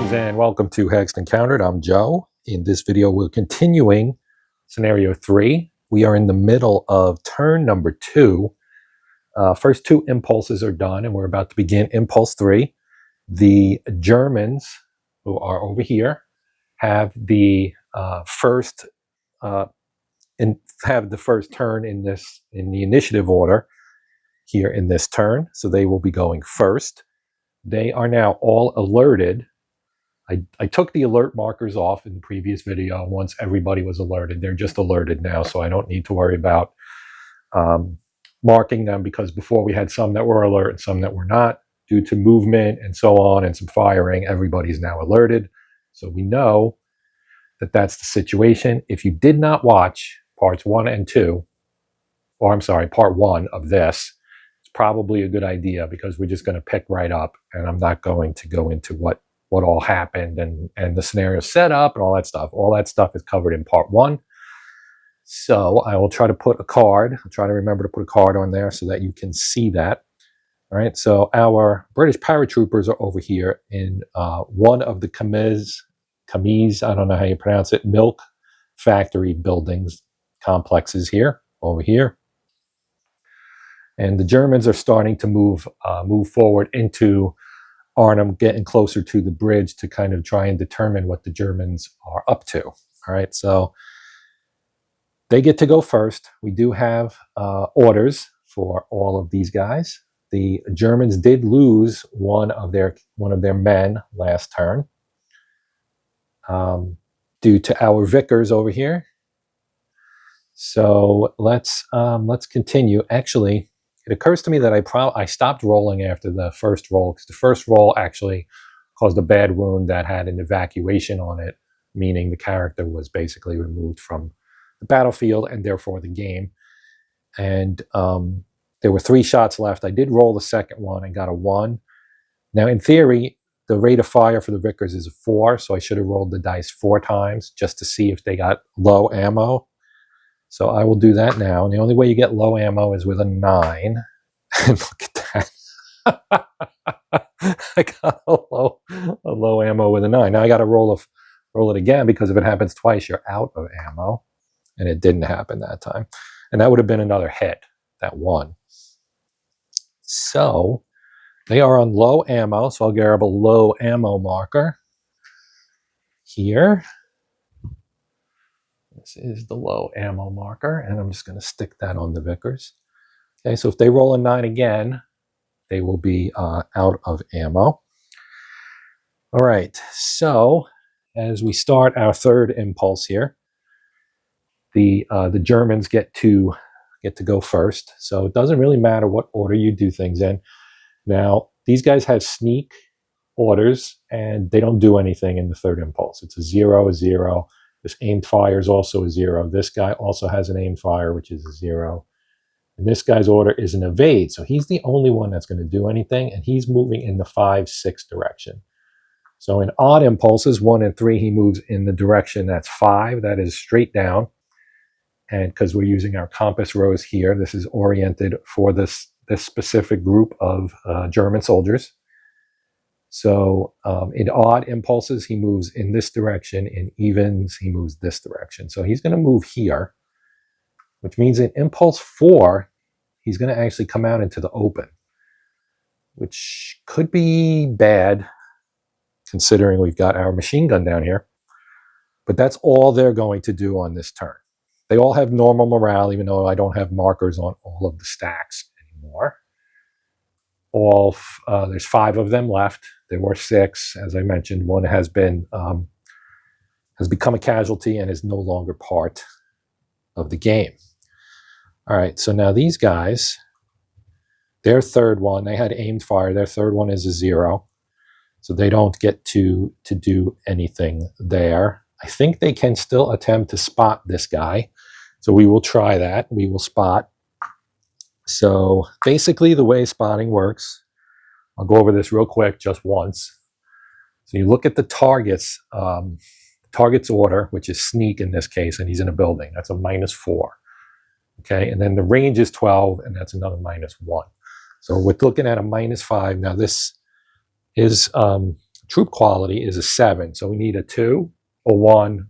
Greetings and welcome to Hexed Encountered. I'm Joe. In this video, we're continuing scenario 3. We are in the middle of turn number 2. First 2 impulses are done, and we're about to begin impulse 3. The Germans, who are over here, have the first turn in the initiative order here in this turn, so they will be going first. They are now all alerted. I took the alert markers off in the previous video. Once everybody was alerted, they're just alerted now, so I don't need to worry about marking them, because before we had some that were alert and some that were not. Due to movement and so on and some firing, everybody's now alerted. So we know that that's the situation. If you did not watch parts 1 and 2, or I'm sorry, part 1 of this, it's probably a good idea, because we're just going to pick right up, and I'm not going to go into what all happened and the scenario set up and all that stuff. All that stuff is covered in part 1. So I will try to put a card. I'll try to remember to put a card on there so that you can see that. All right, so our British paratroopers are over here in one of the Camise, I don't know how you pronounce it, milk factory buildings, complexes here, over here. And the Germans are starting to move forward into Arnhem, getting closer to the bridge to kind of try and determine what the Germans are up to. All right, so they get to go first. We do have orders for all of these guys. The Germans did lose one of their men last turn due to our Vickers over here. So let's continue. Actually, it occurs to me that I stopped rolling after the first roll, because the first roll actually caused a bad wound that had an evacuation on it, meaning the character was basically removed from the battlefield and therefore the game. And there were 3 shots left. I did roll the second one and got a 1. Now, in theory, the rate of fire for the Vickers is a 4, so I should have rolled the dice 4 times just to see if they got low ammo. So I will do that now. And the only way you get low ammo is with a 9. And look at that. I got a low ammo with a 9. Now I got to roll it again, because if it happens twice, you're out of ammo. And it didn't happen that time. And that would have been another hit, that 1. So they are on low ammo. So I'll grab a low ammo marker here. This is the low ammo marker, and I'm just going to stick that on the Vickers. Okay, so if they roll a 9 again, they will be out of ammo. All right, so as we start our third impulse here, the Germans get to go first. So it doesn't really matter what order you do things in. Now, these guys have sneak orders, and they don't do anything in the third impulse. It's a 0, a 0. This aimed fire is also a 0. This guy also has an aimed fire, which is a 0. And this guy's order is an evade. So he's the only one that's going to do anything, and he's moving in the 5-6 direction. So in odd impulses, 1 and 3, he moves in the direction that's 5. That is straight down. And because we're using our compass rose here, this is oriented for this specific group of German soldiers. So in odd impulses, he moves in this direction. In evens, he moves this direction. So he's going to move here, which means in impulse 4, he's going to actually come out into the open, which could be bad, considering we've got our machine gun down here. But that's all they're going to do on this turn. They all have normal morale, even though I don't have markers on all of the stacks anymore. There's 5 of them left. There were 6, as I mentioned. 1 has become a casualty and is no longer part of the game. All right, so now these guys, their third one, they had aimed fire. Their third one is a 0, so they don't get to do anything there. I think they can still attempt to spot this guy, so we will try that. We will spot. So basically the way spotting works, I'll go over this real quick just once. So you look at the target's order, which is sneak in this case, and he's in a building. That's a -4. Okay, and then the range is 12, and that's another -1. So we're looking at a -5. Now this is troop quality is a 7, so we need a 2, a 1,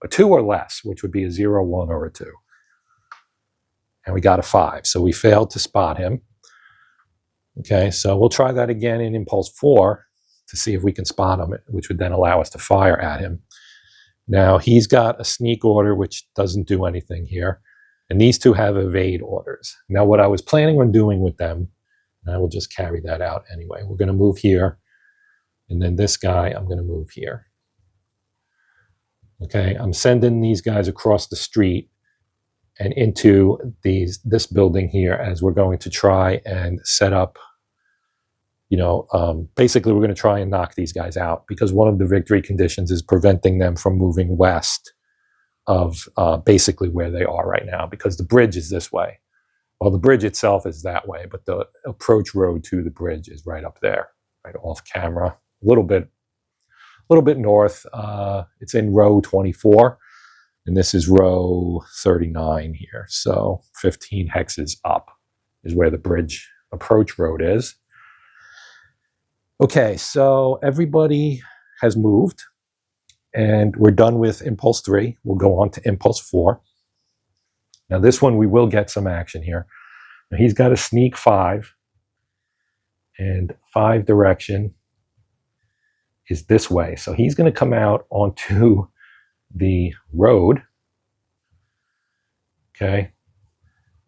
a 2 or less, which would be a 0, 1, or a 2. And we got a 5, so we failed to spot him. Okay, so we'll try that again in Impulse 4 to see if we can spot him, which would then allow us to fire at him. Now, he's got a sneak order, which doesn't do anything here. And these two have evade orders. Now, what I was planning on doing with them, and I will just carry that out anyway. We're going to move here. And then this guy, I'm going to move here. Okay, I'm sending these guys across the street and into this building here as we're going to try and set up, basically we're going to try and knock these guys out because one of the victory conditions is preventing them from moving west of basically where they are right now, because the bridge is this way. Well, the bridge itself is that way, but the approach road to the bridge is right up there, right off camera, a little bit north. It's in row 24, and this is row 39 here. So 15 hexes up is where the bridge approach road is. Okay, so everybody has moved. And we're done with Impulse 3. We'll go on to Impulse 4. Now this one, we will get some action here. Now he's got a sneak 5. And 5 direction is this way. So he's going to come out onto the road. Okay.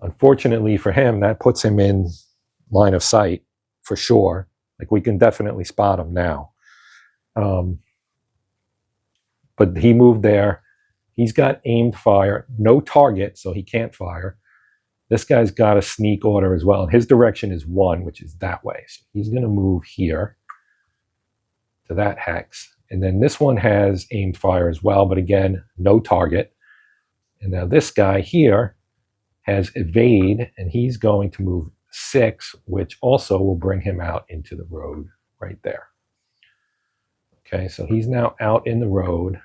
Unfortunately for him, that puts him in line of sight for sure. Like we can definitely spot him now. But he moved there. He's got aimed fire, no target, so he can't fire. This guy's got a sneak order as well. And his direction is 1, which is that way. So he's going to move here to that hex. And then this one has aimed fire as well, but again, no target. And now this guy here has evade, and he's going to move 6, which also will bring him out into the road right there. Okay, so he's now out in the road.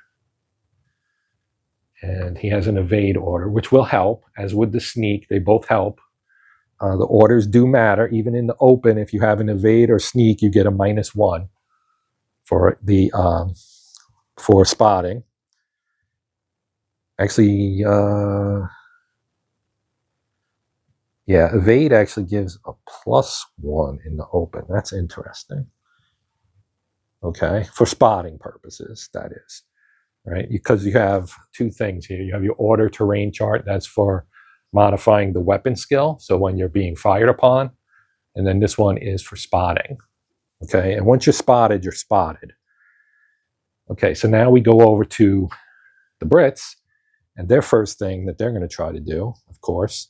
And he has an evade order, which will help, as with the sneak. They both help. The orders do matter. Even in the open, if you have an evade or sneak, you get a -1 for the for spotting. Actually, evade actually gives a +1 in the open. That's interesting. Okay, for spotting purposes, that is. Right, because you have 2 things here. You have your order terrain chart. That's for modifying the weapon skill. So when you're being fired upon. And then this one is for spotting. Okay, and once you're spotted, you're spotted. Okay, so now we go over to the Brits. And their first thing that they're going to try to do, of course,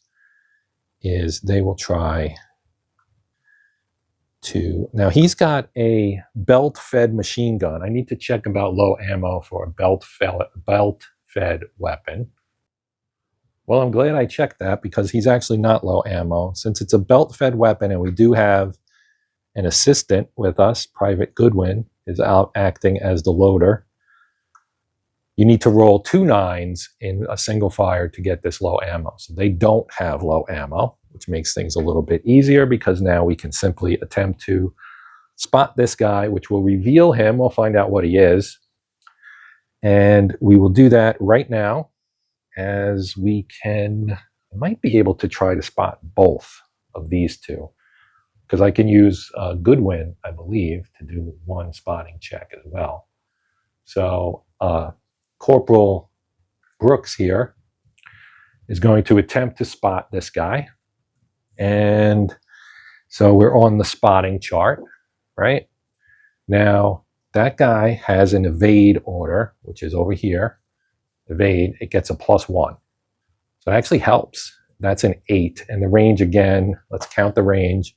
is they will try to... Now, he's got a belt-fed machine gun. I need to check about low ammo for a belt-fed weapon. Well, I'm glad I checked that because he's actually not low ammo. Since it's a belt-fed weapon and we do have an assistant with us, Private Goodwin is out acting as the loader. You need to roll 2 9s in a single fire to get this low ammo. So they don't have low ammo, which makes things a little bit easier because now we can simply attempt to spot this guy, which will reveal him. We'll find out what he is. And we will do that right now as we might be able to try to spot both of these two. Because I can use Goodwin, I believe, to do 1 spotting check as well. So Corporal Brooks here is going to attempt to spot this guy. And so we're on the spotting chart, right? Now, that guy has an evade order, which is over here. Evade, it gets a +1. So it actually helps. That's an 8. And the range again, let's count the range.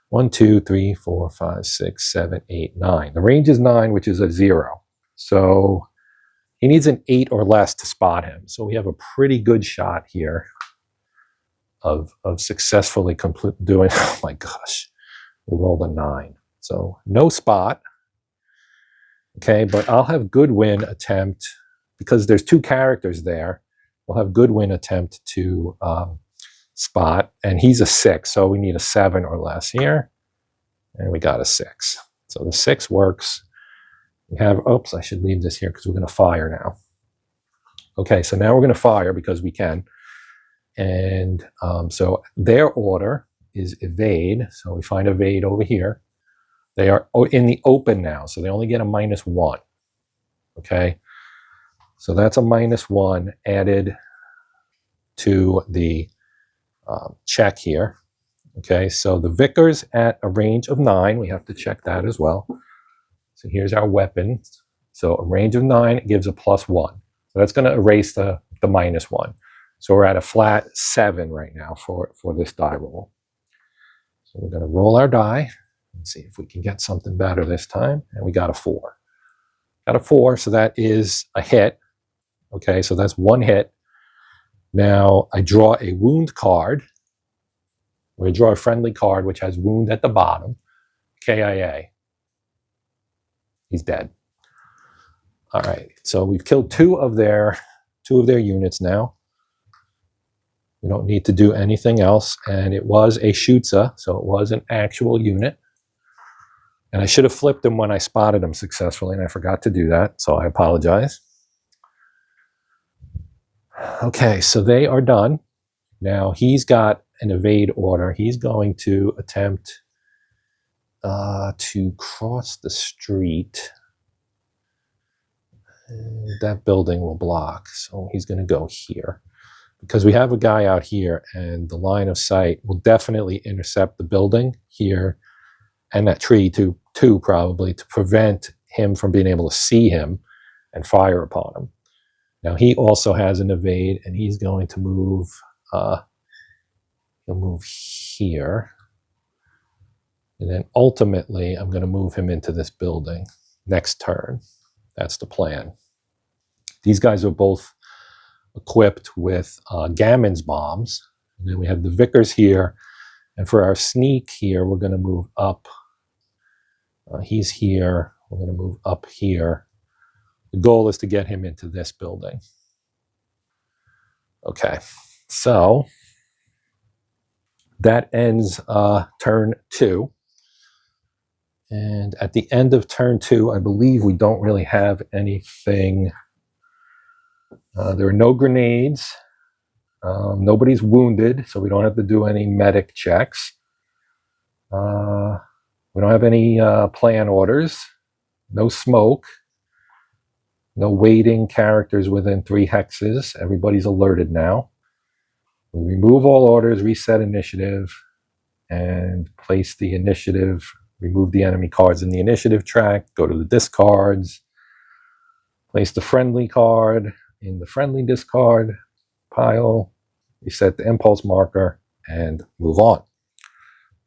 1, 2, 3, 4, 5, 6, 7, 8, 9. The range is 9, which is a 0. So he needs an 8 or less to spot him. So we have a pretty good shot here of successfully doing, oh my gosh, we rolled a 9. So no spot. Okay, but I'll have Goodwin attempt, because there's 2 characters there, we'll have Goodwin attempt to spot, and he's a 6, so we need a 7 or less here, and we got a 6. So the 6 works. We have, oops, I should leave this here because we're going to fire now. Okay, so now we're going to fire because we can. And so their order is evade. So we find evade over here. They are in the open now, so they only get a -1. Okay, so that's a -1 added to the check here. Okay, so the Vickers at a range of 9, we have to check that as well. So here's our weapons. So a range of 9 gives a +1. So that's going to erase the -1. So we're at a flat 7 right now for this die roll. So we're going to roll our die and see if we can get something better this time. And we got a 4. Got a 4, so that is a hit. Okay, so that's 1 hit. Now I draw a wound card. We draw a friendly card which has wound at the bottom. KIA. He's dead. All right, so we've killed two of their units now. We don't need to do anything else, and it was a Schütze, so it was an actual unit. And I should have flipped him when I spotted him successfully, and I forgot to do that, so I apologize. Okay, so they are done. Now he's got an evade order. He's going to attempt to cross the street. And that building will block, so he's going to go here. Because we have a guy out here, and the line of sight will definitely intercept the building here and that tree too probably, to prevent him from being able to see him and fire upon him. Now he also has an evade, and he's going to move. He'll move here, and then ultimately I'm going to move him into this building next turn. That's the plan. These guys are both equipped with Gammon's bombs. And then we have the Vickers here. And for our sneak here, we're going to move up. He's here. We're going to move up here. The goal is to get him into this building. Okay, so that ends turn 2. And at the end of turn 2, I believe we don't really have anything. There are no grenades. Nobody's wounded, so we don't have to do any medic checks. We don't have any plan orders. No smoke. No waiting characters within 3 hexes. Everybody's alerted now. We remove all orders, reset initiative, and place the initiative. Remove the enemy cards in the initiative track. Go to the discards. Place the friendly card in the friendly discard pile. Reset the impulse marker and move on.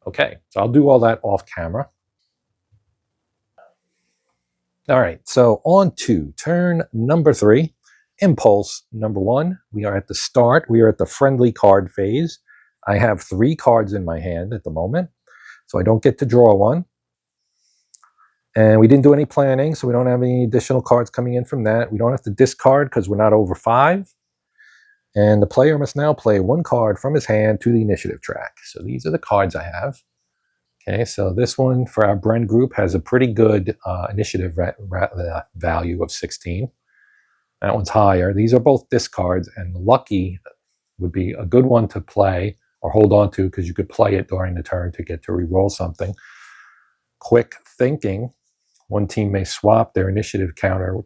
Okay, so I'll do all that off camera. All right, so on to turn number 3, impulse number 1. We are at the start. We are at the friendly card phase. I have 3 cards in my hand at the moment, so I don't get to draw one. And we didn't do any planning, so we don't have any additional cards coming in from that. We don't have to discard because we're not over 5. And the player must now play 1 card from his hand to the initiative track. So these are the cards I have. Okay, so this one for our Bren group has a pretty good initiative value of 16. That one's higher. These are both discards, and the lucky would be a good one to play or hold on to because you could play it during the turn to get to re-roll something. Quick thinking. One team may swap their initiative counter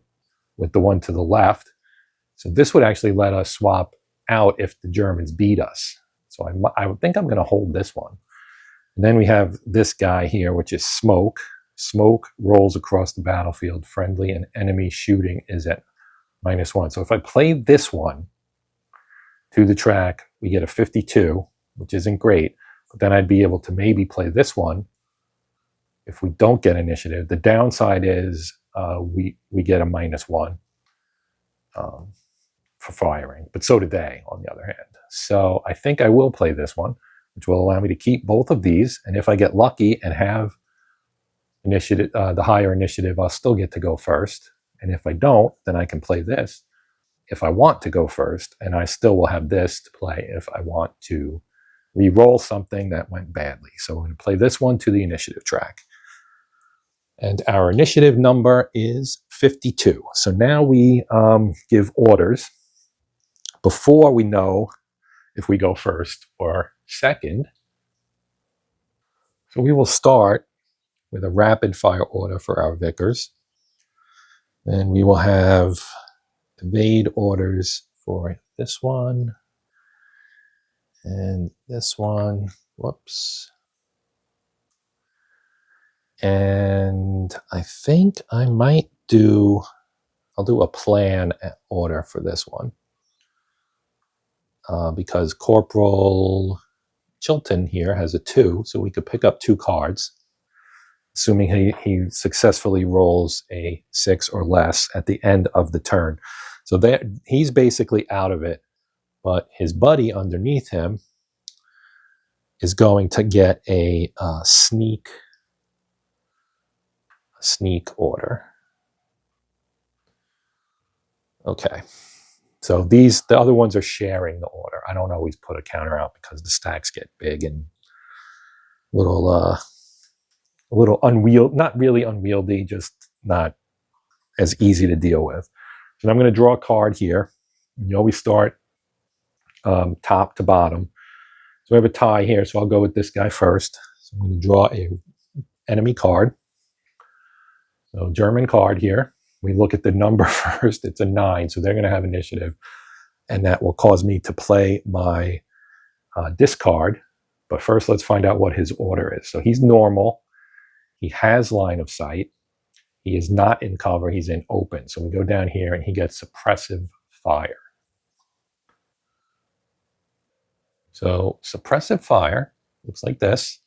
with the one to the left. So this would actually let us swap out if the Germans beat us. So I would think I'm going to hold this one. And then we have this guy here, which is smoke. Smoke rolls across the battlefield. Friendly and enemy shooting is at -1. So if I play this one to the track, we get a 52, which isn't great. But then I'd be able to maybe play this one if we don't get initiative. The downside is we get a -1 for firing. But so did they, on the other hand. So I think I will play this one, which will allow me to keep both of these. And if I get lucky and have initiative, the higher initiative, I'll still get to go first. And if I don't, then I can play this if I want to go first. And I still will have this to play if I want to re-roll something that went badly. So I'm going to play this one to the initiative track. And our initiative number is 52. So now we give orders before we know if we go first or second. So we will start with a rapid fire order for our vicars. Then we will have evade orders for this one and this one. Whoops. And I think I might I'll do a plan order for this one. Because Corporal Chilton here has a 2, so we could pick up 2 cards, assuming he successfully rolls a 6 or less at the end of the turn. So he's basically out of it, but his buddy underneath him is going to get a sneak order. Okay. So the other ones are sharing the order. I don't always put a counter out because the stacks get big and a little unwieldy, not really unwieldy, just not as easy to deal with. So I'm going to draw a card here. You always start top to bottom. So I have a tie here, so I'll go with this guy first. So I'm going to draw a enemy card. So German card here. We look at the number first. It's a 9, so they're going to have initiative. And that will cause me to play my discard. But first, let's find out what his order is. So he's normal. He has line of sight. He is not in cover. He's in open. So we go down here, and he gets suppressive fire. So suppressive fire looks like this.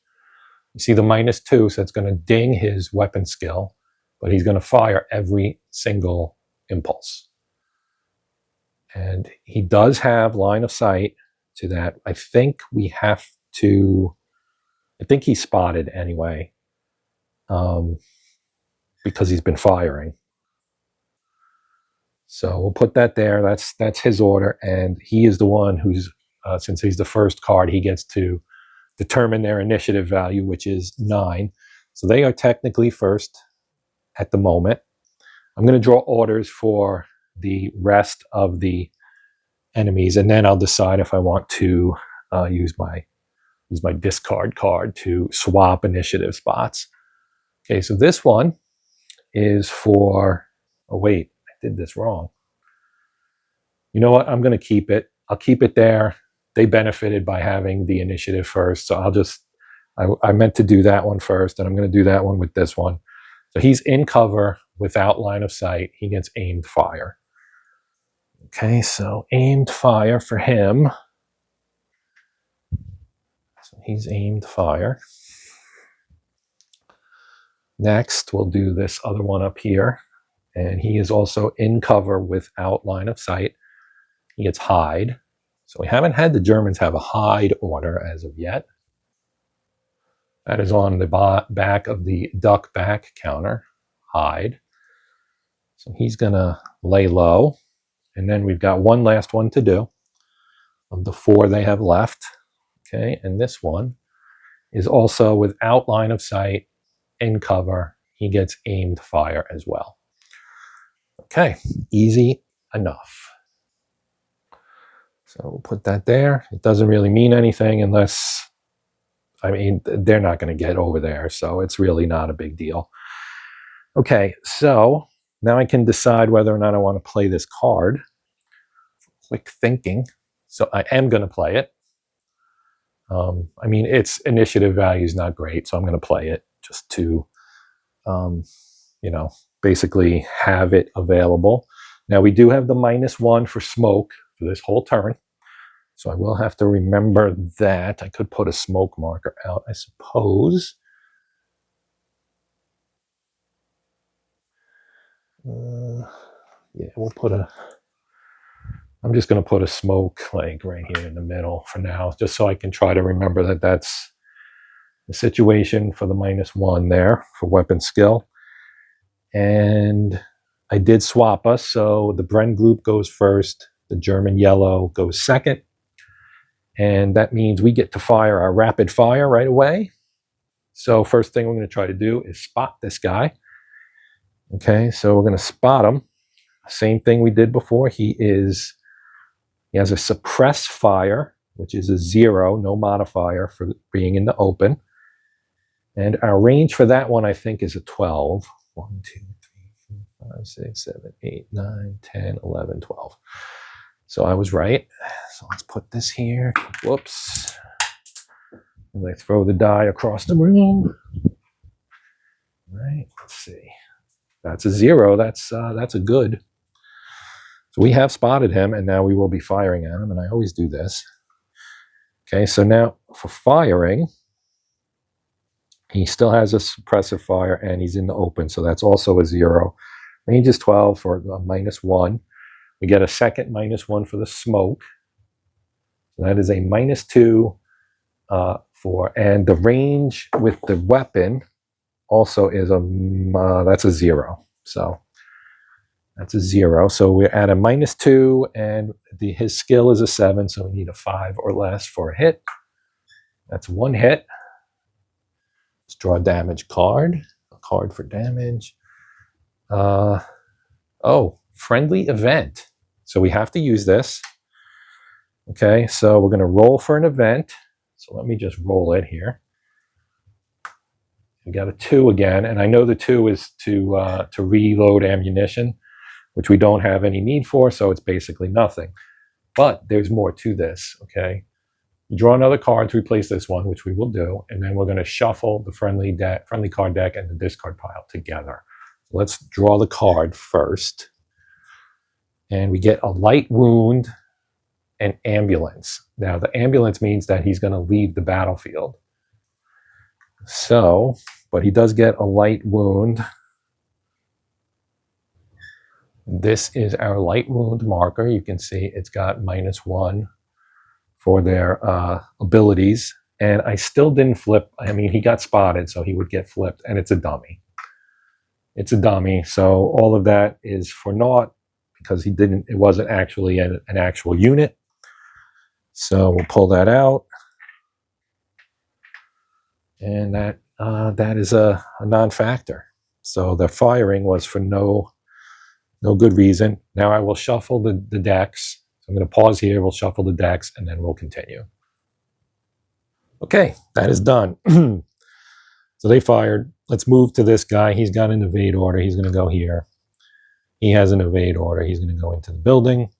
You see the -2, so it's going to ding his weapon skill. But he's going to fire every single impulse. And he does have line of sight to that. I think we have to, I think he's spotted anyway, because he's been firing. So we'll put that there. That's his order. And he is the one who's, since he's the first card, he gets to determine their initiative value, which is 9. So they are technically first at the moment. I'm going to draw orders for the rest of the enemies, and then I'll decide if I want to use my discard card to swap initiative spots. Okay, so this one is for, oh wait, I did this wrong. You know what, I'm going to keep it. I'll keep it there. They benefited by having the initiative first, so I meant to do that one first, and I'm going to do that one with this one. So he's in cover without line of sight. He gets aimed fire. Okay, so aimed fire for him. So he's aimed fire. Next, we'll do this other one up here. And he is also in cover without line of sight. He gets hide. So we haven't had the Germans have a hide order as of yet. That is on the back of the duck back counter, hide. So he's going to lay low. And then we've got one last one to do of the 4 they have left. Okay, and this one is also without line of sight, in cover. He gets aimed fire as well. Okay, easy enough. So we'll put that there. It doesn't really mean anything unless, I mean, they're not going to get over there, so it's really not a big deal. Okay, so now I can decide whether or not I want to play this card. Quick thinking. So I am going to play it. I mean, its initiative value is not great, so I'm going to play it just to, you know, basically have it available. Now, we do have the -1 for smoke for this whole turn. So I will have to remember that. I could put a smoke marker out, I suppose. Yeah, we'll put I'm just going to put a smoke like right here in the middle for now, just so I can try to remember that that's the situation for the -1 there for weapon skill. And I did swap us, so the Bren group goes first, the German yellow goes second. And that means we get to fire our rapid fire right away. So first thing we're going to try to do is spot this guy. Okay, so we're going to spot him. Same thing we did before. He has a suppress fire, which is a 0, no modifier for being in the open. And our range for that one, I think, is a 12. 1, 2, 3, 4, 5, 6, 7, 8, 9, 10, 11, 12. So I was right. So let's put this here. Whoops. And I throw the die across the room. All right, let's see. That's a 0. That's a good. So we have spotted him, and now we will be firing at him, and I always do this. Okay, so now for firing, he still has a suppressive fire, and he's in the open, so that's also a 0. Range is 12 for a -1. We get a second -1 for the smoke. So that is a -2 and the range with the weapon also is that's a 0. So that's a 0. So we're at a -2, and his skill is a 7, so we need a 5 or less for a hit. That's 1 hit. Let's draw a damage card. A card for damage. Friendly event. So we have to use this. Okay, so we're going to roll for an event. So let me just roll it here. We got a 2 again, and I know the 2 is to reload ammunition, which we don't have any need for, so it's basically nothing. But there's more to this, okay? You draw another card to replace this one, which we will do, and then we're going to shuffle the friendly card deck and the discard pile together. Let's draw the card first. And we get a light wound and ambulance. Now, the ambulance means that he's going to leave the battlefield. So, but he does get a light wound. This is our light wound marker. You can see it's got -1 for their abilities. And I still didn't flip. I mean, he got spotted, so he would get flipped, and it's a dummy. It's a dummy, so all of that is for naught because it wasn't actually an actual unit. So we'll pull that out. And that is a non-factor. So the firing was for no good reason. Now I will shuffle the decks. So I'm going to pause here, we'll shuffle the decks, and then we'll continue. Okay, that is done. So they fired. Let's move to this guy. He's got an evade order. He's going to go here. He has an evade order. He's going to go into the building.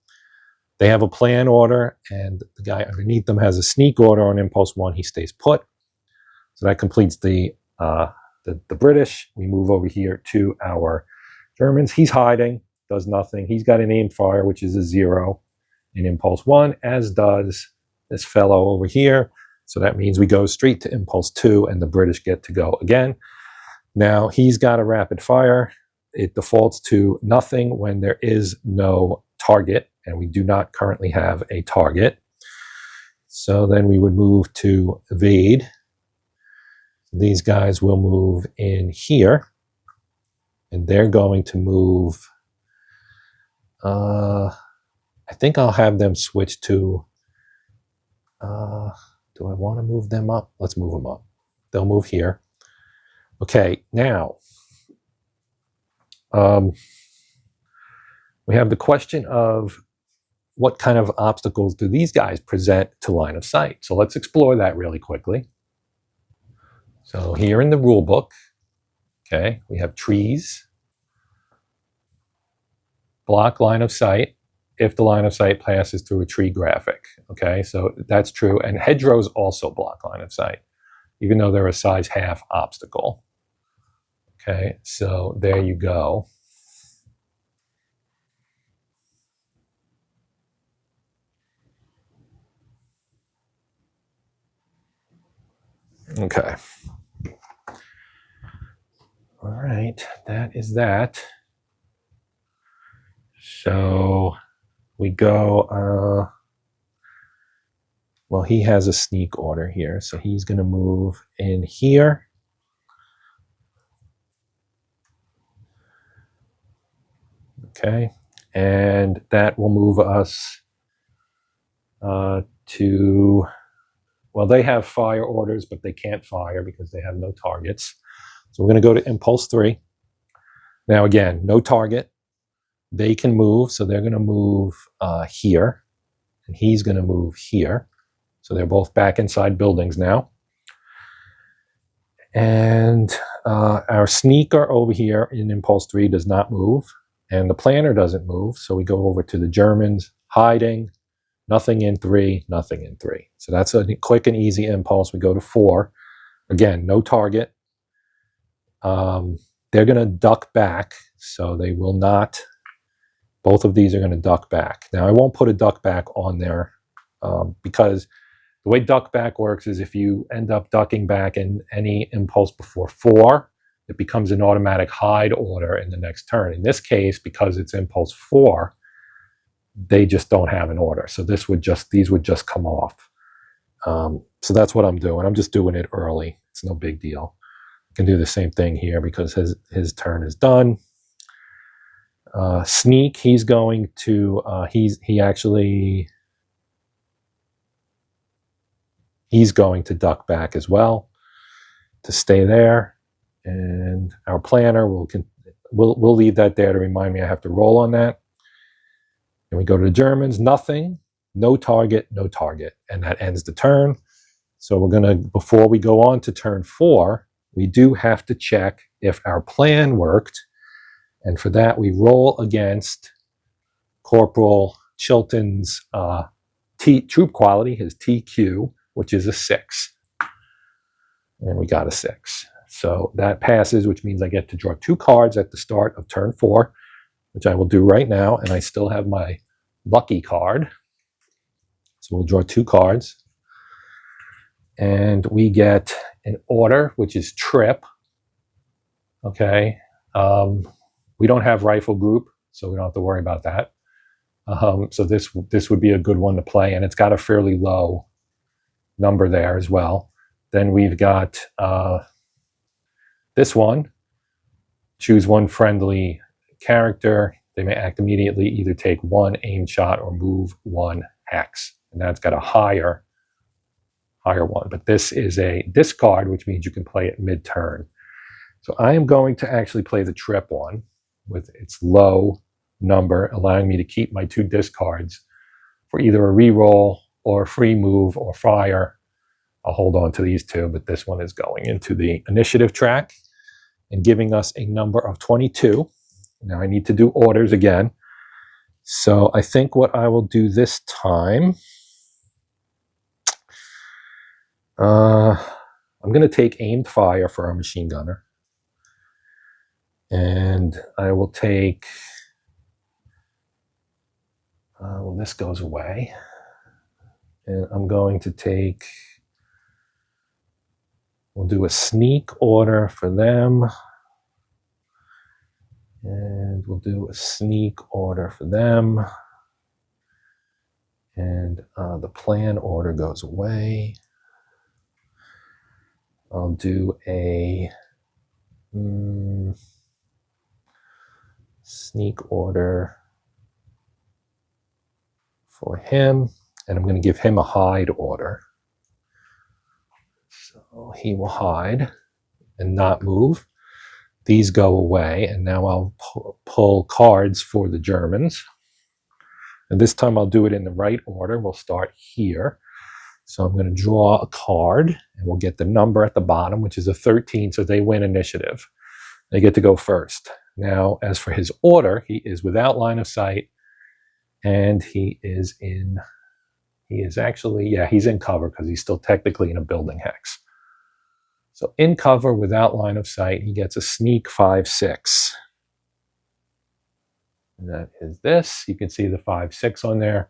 They have a plan order, and the guy underneath them has a sneak order on impulse 1. He stays put. So that completes the British. We move over here to our Germans. He's hiding, does nothing. He's got an aim fire, which is a 0 in impulse 1, as does this fellow over here. So that means we go straight to impulse 2, and the British get to go again. Now, he's got a rapid fire. It defaults to nothing when there is no target, and we do not currently have a target. So then we would move to evade. These guys will move in here, and they're going to move. I think I'll have them switch to. Do I want to move them up? Let's move them up. They'll move here. Okay, now we have the question of what kind of obstacles do these guys present to line of sight? So let's explore that really quickly. So here in the rule book, okay, we have trees, block line of sight if the line of sight passes through a tree graphic. Okay, so that's true. And hedgerows also block line of sight, even though they're a size half obstacle. Okay, so there you go. Okay. All right, that is that. So we go, well, he has a sneak order here, so he's going to move in here. Okay, and that will move us to, well, they have fire orders, but they can't fire because they have no targets. So we're going to go to impulse 3. Now again, no target. They can move, so they're going to move here, and he's going to move here. So they're both back inside buildings now. And our sneaker over here in Impulse 3 does not move, and the planner doesn't move. So we go over to the Germans, hiding, nothing in 3, nothing in 3. So that's a quick and easy impulse. We go to 4. Again, no target. They're going to duck back, so they will not. Both of these are going to duck back. Now, I won't put a duck back on there because the way duck back works is if you end up ducking back in any impulse before 4, it becomes an automatic hide order in the next turn. In this case, because it's impulse 4, they just don't have an order. So these would just come off. So that's what I'm doing. I'm just doing it early. It's no big deal. I can do the same thing here because his turn is done. Sneak, he's going to he's going to duck back as well to stay there, and our planner we'll leave that there to remind me I have to roll on that. And we go to the Germans, nothing, no target, and that ends the turn. So we're gonna, before we go on to turn 4, we do have to check if our plan worked, and for that we roll against Corporal Chilton's troop quality, his TQ, which is a 6. And we got a 6. So that passes, which means I get to draw 2 cards at the start of turn 4, which I will do right now. And I still have my lucky card. So we'll draw 2 cards. And we get an order, which is trip. Okay. We don't have rifle group, so we don't have to worry about that. So this would be a good one to play, and it's got a fairly low number there as well. Then we've got this one. Choose one friendly character. They may act immediately, either take 1 aim shot or move 1 hex. And that's got a higher one. But this is a discard, which means you can play it mid-turn. So I am going to actually play the trip one with its low number, allowing me to keep my 2 discards for either a reroll or a free move or fire. I'll hold on to these 2, but this one is going into the initiative track and giving us a number of 22. Now I need to do orders again. So I think what I will do this time, I'm going to take aimed fire for our machine gunner. And I will take, well, this goes away. And I'm going to take, we'll do a sneak order for them. And we'll do a sneak order for them. And the plan order goes away. I'll do a sneak order for him. And I'm going to give him a hide order. So he will hide and not move. These go away, and now I'll pull cards for the Germans. And this time I'll do it in the right order. We'll start here. So I'm going to draw a card, and we'll get the number at the bottom, which is a 13, so they win initiative. They get to go first. Now, as for his order, he is without line of sight, and he's in cover because he's still technically in a building hex. So in cover, without line of sight, he gets a sneak 5/6. And that is this. You can see the 5/6 on there,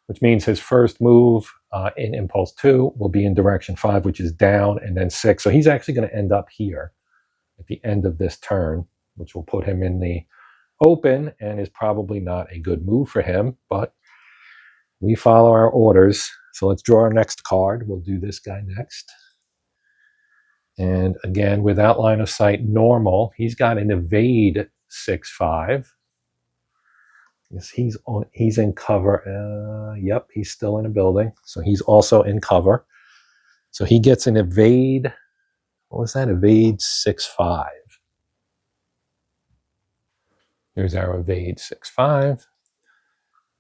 which means his first move in Impulse 2 will be in direction 5, which is down, and then 6. So he's actually going to end up here at the end of this turn, which will put him in the open and is probably not a good move for him, but we follow our orders. So let's draw our next card. We'll do this guy next. And again, without line of sight, normal. He's got an evade 6/5. Yes, he's in cover. Yep, he's still in a building. So he's also in cover. So he gets an evade. What was that? Evade 6/5. Here's our evade 6-5.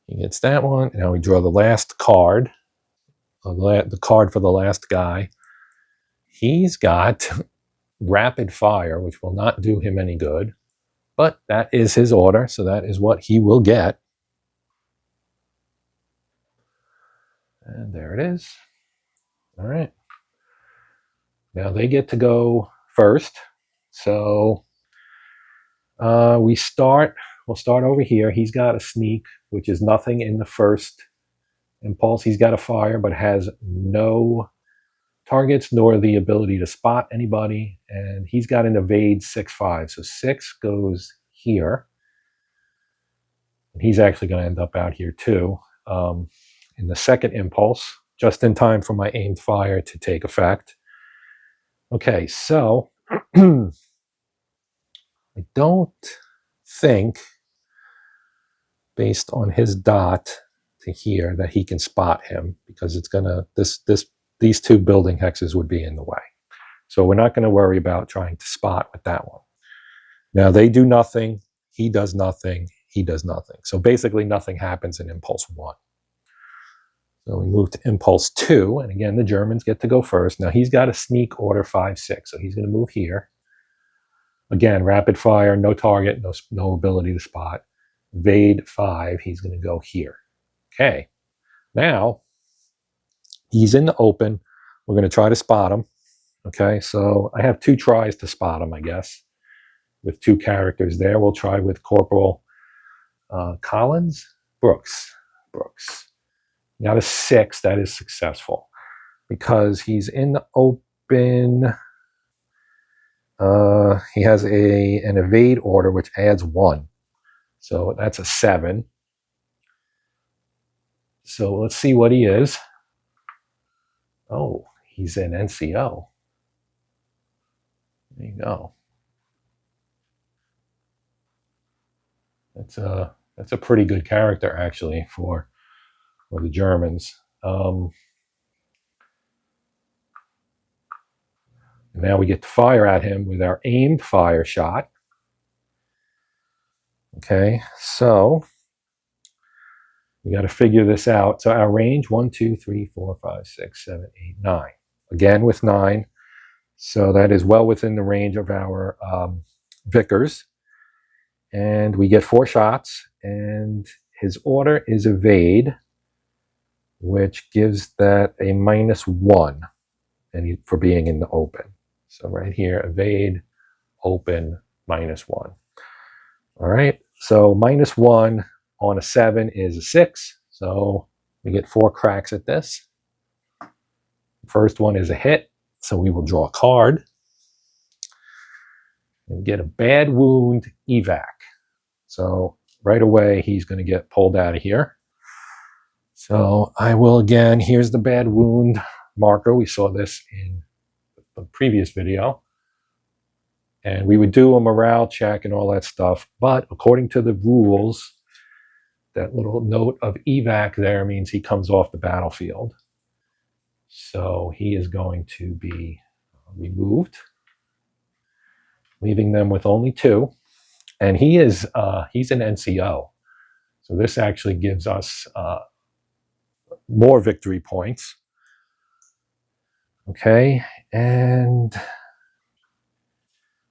He gets that one. Now we draw the last card, the card for the last guy. He's got rapid fire, which will not do him any good, but that is his order, so that is what he will get. And there it is. All right. Now they get to go first. So we'll start over here. He's got a sneak, which is nothing in the first impulse. He's got a fire, but has no targets nor the ability to spot anybody. And he's got an evade 6-5. So 6 goes here. And he's actually going to end up out here too. In the second impulse, just in time for my aimed fire to take effect. Okay, so I don't think, based on his dot to here, that he can spot him, because it's gonna these two building hexes would be in the way. So we're not going to worry about trying to spot with that one. Now they do nothing, he does nothing, he does nothing. So basically nothing happens in impulse 1. So we move to impulse 2, and again the Germans get to go first. Now he's got a sneak order 5-6, so he's going to move here. Again, rapid fire, no target, no ability to spot. Evade 5, he's going to go here. Okay, now he's in the open. We're going to try to spot him. Okay, so I have 2 tries to spot him, I guess, with 2 characters there. We'll try with Corporal Brooks. Got a 6, that is successful, because he's in the open. He has an evade order, which adds 1. So that's a 7. So let's see what he is. Oh, he's an NCO. There you go. That's a pretty good character, actually, for the Germans. And now we get to fire at him with our aimed fire shot. Okay, so we got to figure this out. So our range, 1, 2, 3, 4, 5, 6, 7, 8, 9. Again with 9. So that is well within the range of our Vickers. And we get 4 shots, and his order is evade, which gives that a -1 for being in the open. So right here, evade, open, -1. All right, so -1 on a 7 is a 6. So we get 4 cracks at this. First one is a hit, so we will draw a card and get a bad wound evac. So right away, he's going to get pulled out of here. So I will, again, here's the bad wound marker. We saw this in the previous video. And we would do a morale check and all that stuff. But according to the rules, that little note of evac there means he comes off the battlefield. So he is going to be removed, leaving them with only 2. And he's an NCO. So this actually gives us more victory points. Okay, and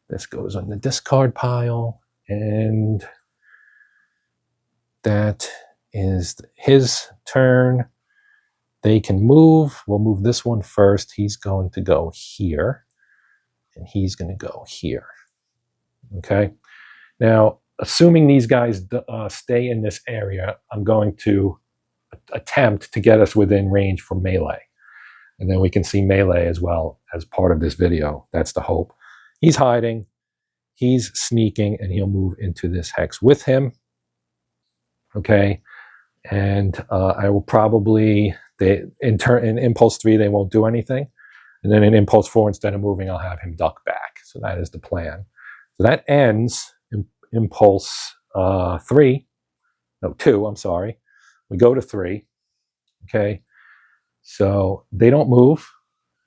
this goes on the discard pile, and that is his turn. They can move. We'll move this one first. He's going to go here, and he's going to go here. Okay, now assuming these guys stay in this area, I'm going to attempt to get us within range for melee. And then we can see melee as well as part of this video. That's the hope. He's hiding, he's sneaking, and he'll move into this hex with him. Okay, and I will probably, in impulse 3, they won't do anything. And then in impulse 4, instead of moving, I'll have him duck back. So that is the plan. So that ends impulse 2, I'm sorry. We go to 3, okay? So they don't move,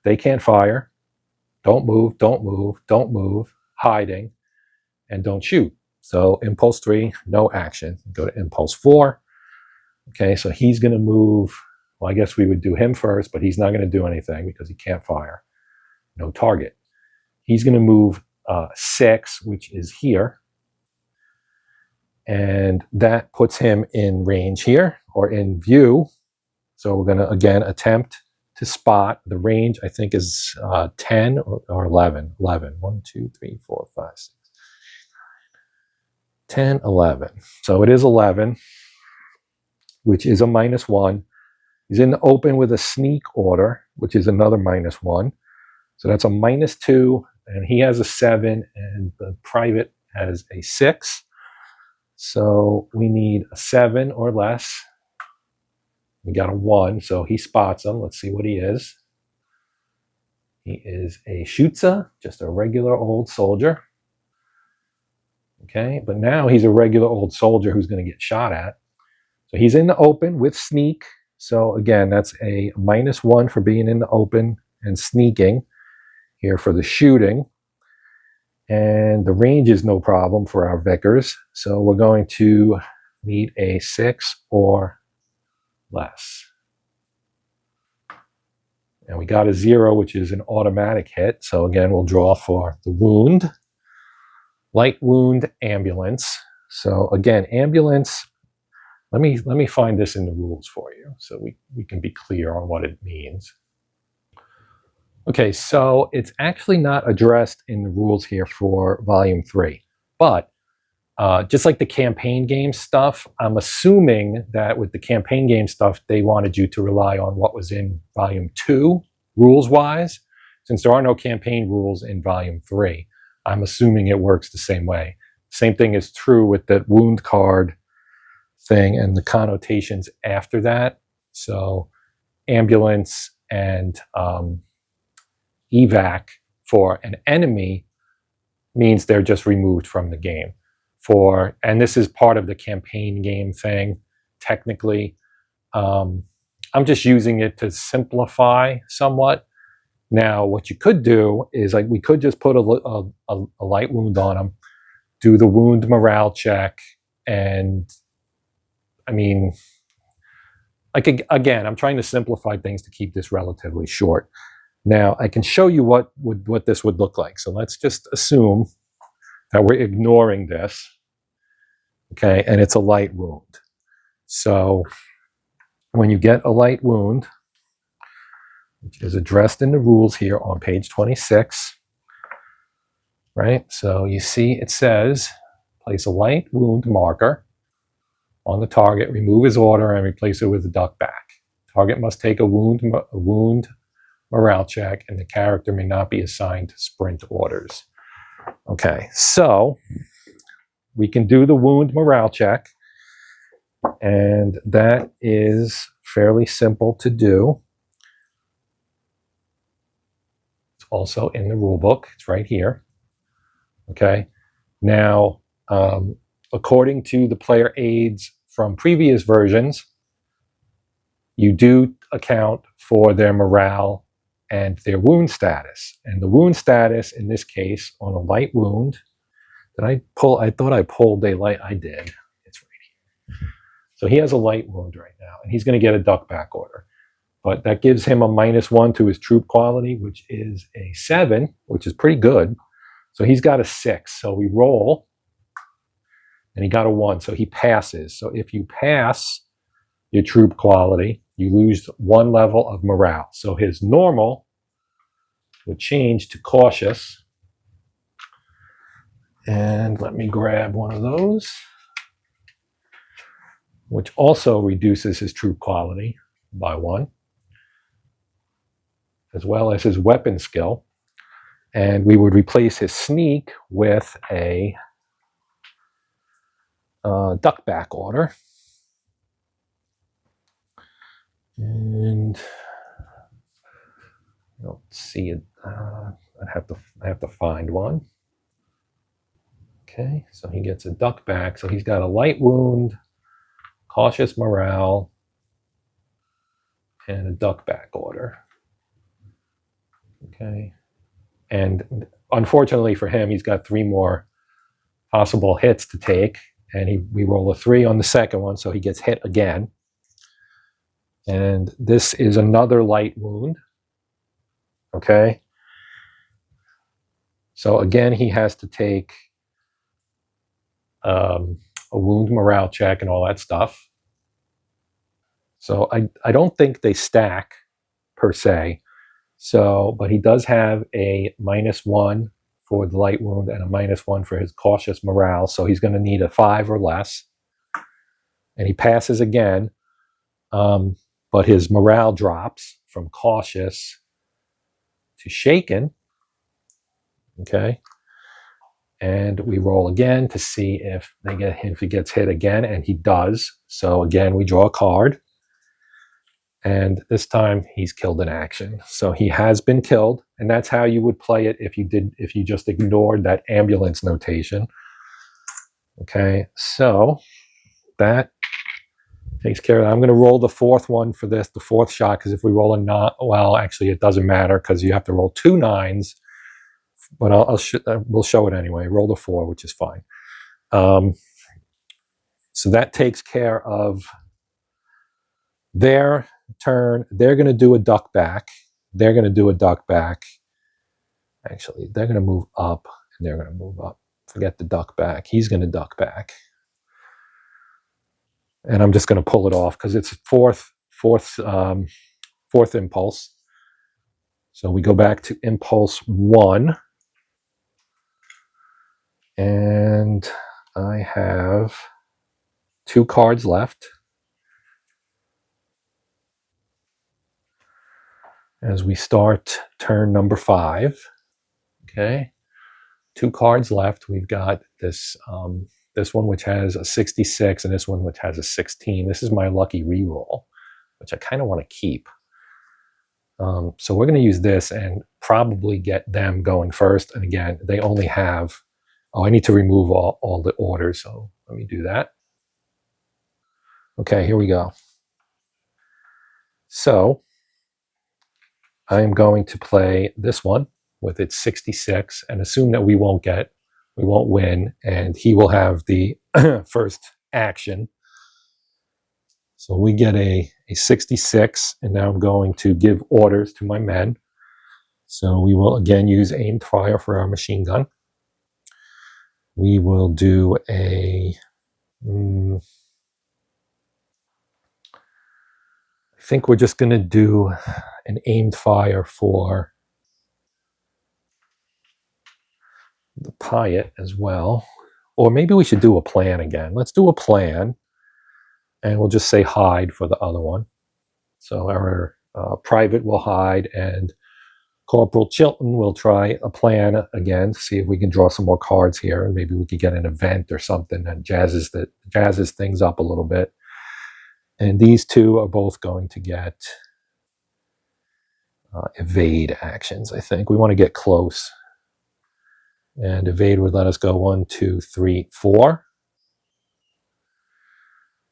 they can't fire, don't move, hiding, and don't shoot. So impulse 3, no action. Go to impulse 4. Okay, so he's going to move. Well, I guess we would do him first, but he's not going to do anything because he can't fire. No target. He's going to move 6, which is here. And that puts him in range here, or in view. So we're going to, again, attempt to spot. The range, I think, is 10 or 11. 11. 1, 2, 3, 4, 5, 6, 10, 11. So it is 11, which is a -1. He's in the open with a sneak order, which is another -1. So that's a -2, and he has a 7, and the private has a 6. So we need a 7 or less. We got a 1, so he spots him. Let's see what he is. He is a Schütze, just a regular old soldier. Okay, but now he's a regular old soldier who's going to get shot at. So he's in the open with sneak. So again, that's a -1 for being in the open and sneaking here for the shooting. And the range is no problem for our Vickers. So we're going to need a 6 or less. And we got a 0, which is an automatic hit. So again, we'll draw for the wound. Light wound, ambulance. So again, ambulance, let me find this in the rules for you so we can be clear on what it means. Okay, so it's actually not addressed in the rules here for Volume 3. But just like the campaign game stuff, I'm assuming that with the campaign game stuff, they wanted you to rely on what was in Volume 2, rules-wise. Since there are no campaign rules in Volume 3, I'm assuming it works the same way. Same thing is true with the wound card thing and the connotations after that. So ambulance and evac for an enemy means they're just removed from the game. And this is part of the campaign game thing, technically. I'm just using it to simplify somewhat. Now, what you could do is, like, we could just put a light wound on him, do the wound morale check, and I mean, like, again, I'm trying to simplify things to keep this relatively short. Now, I can show you what this would look like. So let's just assume that we're ignoring this, okay, and it's a light wound. So when you get a light wound, which is addressed in the rules here on page 26, right? So you see it says, place a light wound marker on the target, remove his order, and replace it with a duck back. Target must take a wound morale check, and the character may not be assigned to sprint orders. Okay, so we can do the wound morale check, and that is fairly simple to do. It's also in the rule book. It's right here. Okay, now, according to the player aids from previous versions, you do account for their morale and their wound status. And the wound status in this case on a light wound, I thought I pulled a light, I did. It's right here. So he has a light wound right now, and he's going to get a duck back order. But that gives him a -1 to his troop quality, which is a 7, which is pretty good. So he's got a 6. So we roll, and he got a 1. So he passes. So if you pass your troop quality, you lose 1 level of morale. So his normal would change to cautious. And let me grab one of those, which also reduces his troop quality by 1, as well as his weapon skill. And we would replace his sneak with a duck back order. And I don't see it. I have to find one. Okay, so he gets a duck back. So he's got a light wound, cautious morale, and a duck back order. Okay, and unfortunately for him, he's got 3 more possible hits to take, and we roll a 3 on the second one, so he gets hit again. And this is another light wound. Okay. So again, he has to take a wound morale check and all that stuff. So I don't think they stack per se. So, but he does have a -1 for the light wound and a -1 for his cautious morale. So he's going to need a 5 or less. And he passes again, but his morale drops from cautious to shaken. Okay. And we roll again to see if he gets hit again, and he does. So again, we draw a card. And this time he's killed in action. So he has been killed, and that's how you would play it if you just ignored that ambulance notation. Okay, so that takes care of that. I'm going to roll the 4th one for this, the 4th shot, because if we roll a 9, well, actually it doesn't matter because you have to roll 2 9s, but we'll show it anyway. Roll the 4, which is fine. So that takes care of their turn. They're going to do a duck back. They're going to do a duck back. Actually, they're going to move up, and they're going to move up. Forget the duck back. He's going to duck back. And I'm just going to pull it off because it's fourth impulse. So we go back to impulse 1. And I have 2 cards left. As we start turn number 5. Okay. 2 cards left. We've got this this one which has a 66 and this one which has a 16. This is my lucky reroll, which I kind of want to keep. So we're going to use this and probably get them going first. And again, they only have, I need to remove all the orders. So let me do that. Okay, here we go. So I am going to play this one with its 66 and assume that we won't win, and he will have the first action. So we get a 66, and now I'm going to give orders to my men. So we will again use aimed fire for our machine gun. We will do I think we're just going to do an aimed fire for the Piot as well. Or maybe we should do a plan again. Let's do a plan, and we'll just say hide for the other one. So our private will hide, and Corporal Chilton will try a plan again to see if we can draw some more cards here, and maybe we could get an event or something that jazzes things up a little bit. And these 2 are both going to get evade actions, I think. We want to get close. And evade would let us go 1, 2, 3, 4.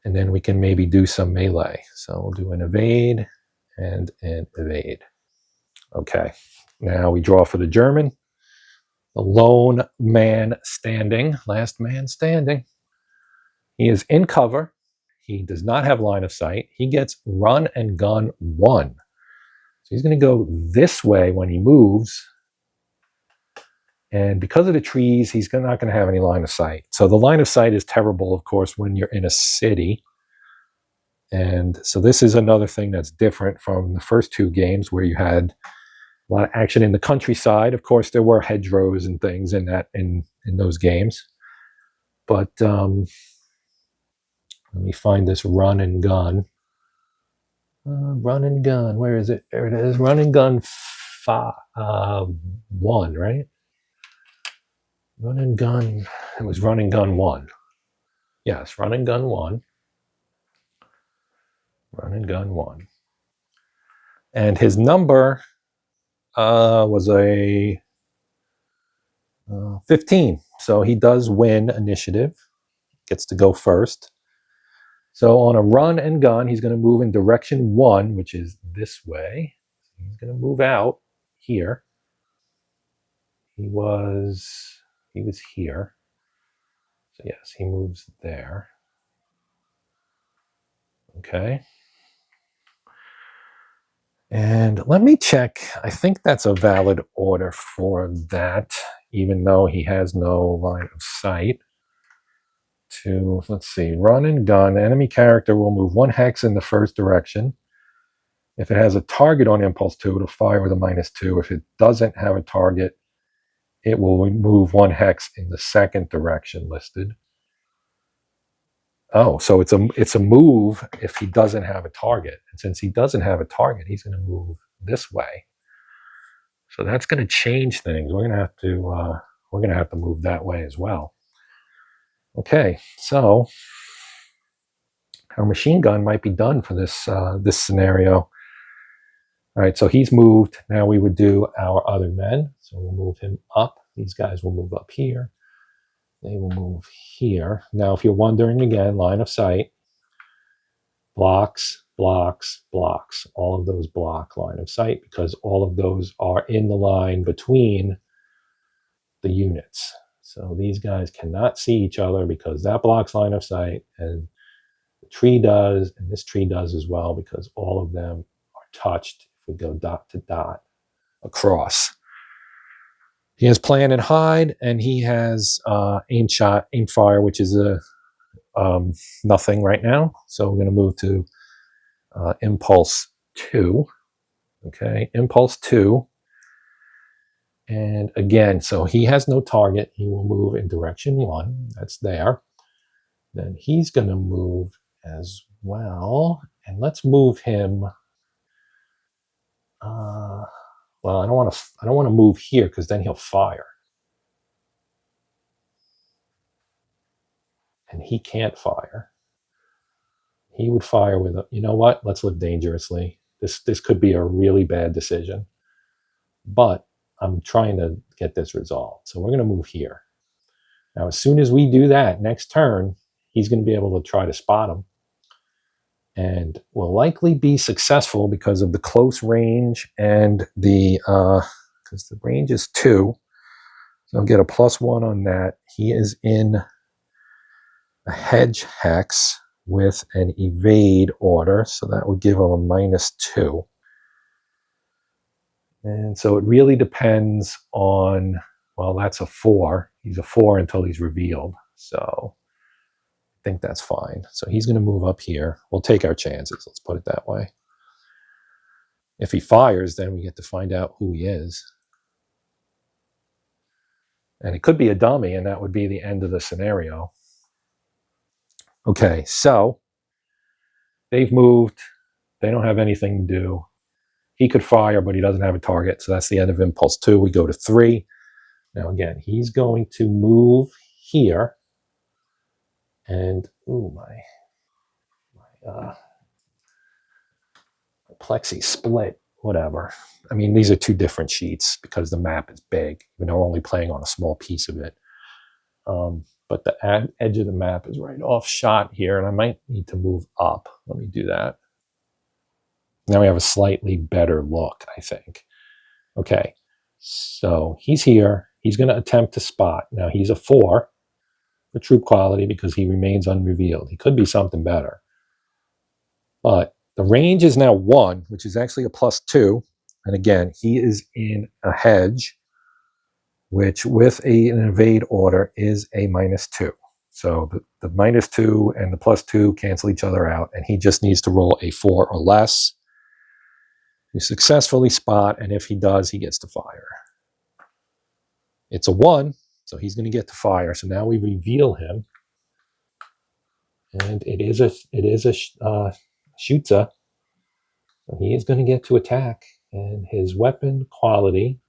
And then we can maybe do some melee. So we'll do an evade and an evade. Okay, now we draw for the German. The lone man standing, last man standing. He is in cover. He does not have line of sight. He gets run and gun 1. So he's going to go this way when he moves. And because of the trees, he's not going to have any line of sight. So the line of sight is terrible, of course, when you're in a city. And so this is another thing that's different from the first 2 games where you had a lot of action in the countryside. Of course, there were hedgerows and things in those games. But let me find this run and gun. Run and gun. Where is it? There it is. Run and gun 1, right? Run and gun. It was run and gun 1. Yes, run and gun 1. Run and gun 1. And his number was a 15. So he does win initiative. Gets to go first. So on a run and gun, he's going to move in direction 1, which is this way. He's going to move out here. He was here. So yes, he moves there. Okay. And let me check. I think that's a valid order for that, even though he has no line of sight. To, let's see, run and gun. The enemy character will move 1 hex in the first direction. If it has a target on impulse 2, it'll fire with a -2. If it doesn't have a target, it will move 1 hex in the second direction listed. Oh, so it's a move if he doesn't have a target. And since he doesn't have a target, he's going to move this way. So that's going to change things. We're going to have to move that way as well. Okay, so our machine gun might be done for this this scenario. All right, so he's moved. Now we would do our other men. So we'll move him up. These guys will move up here. They will move here. Now, if you're wondering again, line of sight, blocks, blocks, blocks. All of those block line of sight because all of those are in the line between the units. So these guys cannot see each other because that blocks line of sight, and the tree does, and this tree does as well because all of them are touched if we go dot to dot across. He has plan and hide, and he has aim shot, aim fire, which is a nothing right now. So we're going to move to impulse 2. Okay, impulse 2. And again, so he has no target. He will move in direction 1. That's there. Then he's going to move as well. And let's move him. Well, I don't want to move here because then he'll fire. And he can't fire. He would fire with a, you know what? Let's live dangerously. This could be a really bad decision. But I'm trying to get this resolved. So we're going to move here. Now, as soon as we do that, next turn, he's going to be able to try to spot him. And will likely be successful because of the close range and the, because the range is 2. So I'll get a +1 on that. He is in a hedge hex with an evade order. So that would give him a -2. And so it really depends on, well, that's a 4. He's a 4 until he's revealed. So I think that's fine. So he's going to move up here. We'll take our chances. Let's put it that way. If he fires, then we get to find out who he is. And it could be a dummy, and that would be the end of the scenario. Okay, so they've moved. They don't have anything to do. He could fire, but he doesn't have a target. So that's the end of impulse 2. We go to 3. Now, again, he's going to move here. And, ooh, my plexi split, whatever. I mean, these are 2 different sheets because the map is big. Even though we're only playing on a small piece of it. But the edge of the map is right off shot here, and I might need to move up. Let me do that. Now we have a slightly better look, I think. Okay, so he's here. He's going to attempt to spot. Now he's a 4 for troop quality because he remains unrevealed. He could be something better. But the range is now 1, which is actually a +2. And again, he is in a hedge, which with an evade order is a -2. So the -2 and the +2 cancel each other out, and he just needs to roll a 4 or less to successfully spot, and if he does, he gets to fire. It's a 1, so he's going to get to fire. So now we reveal him, and it is a shooter. So he is going to get to attack, and his weapon quality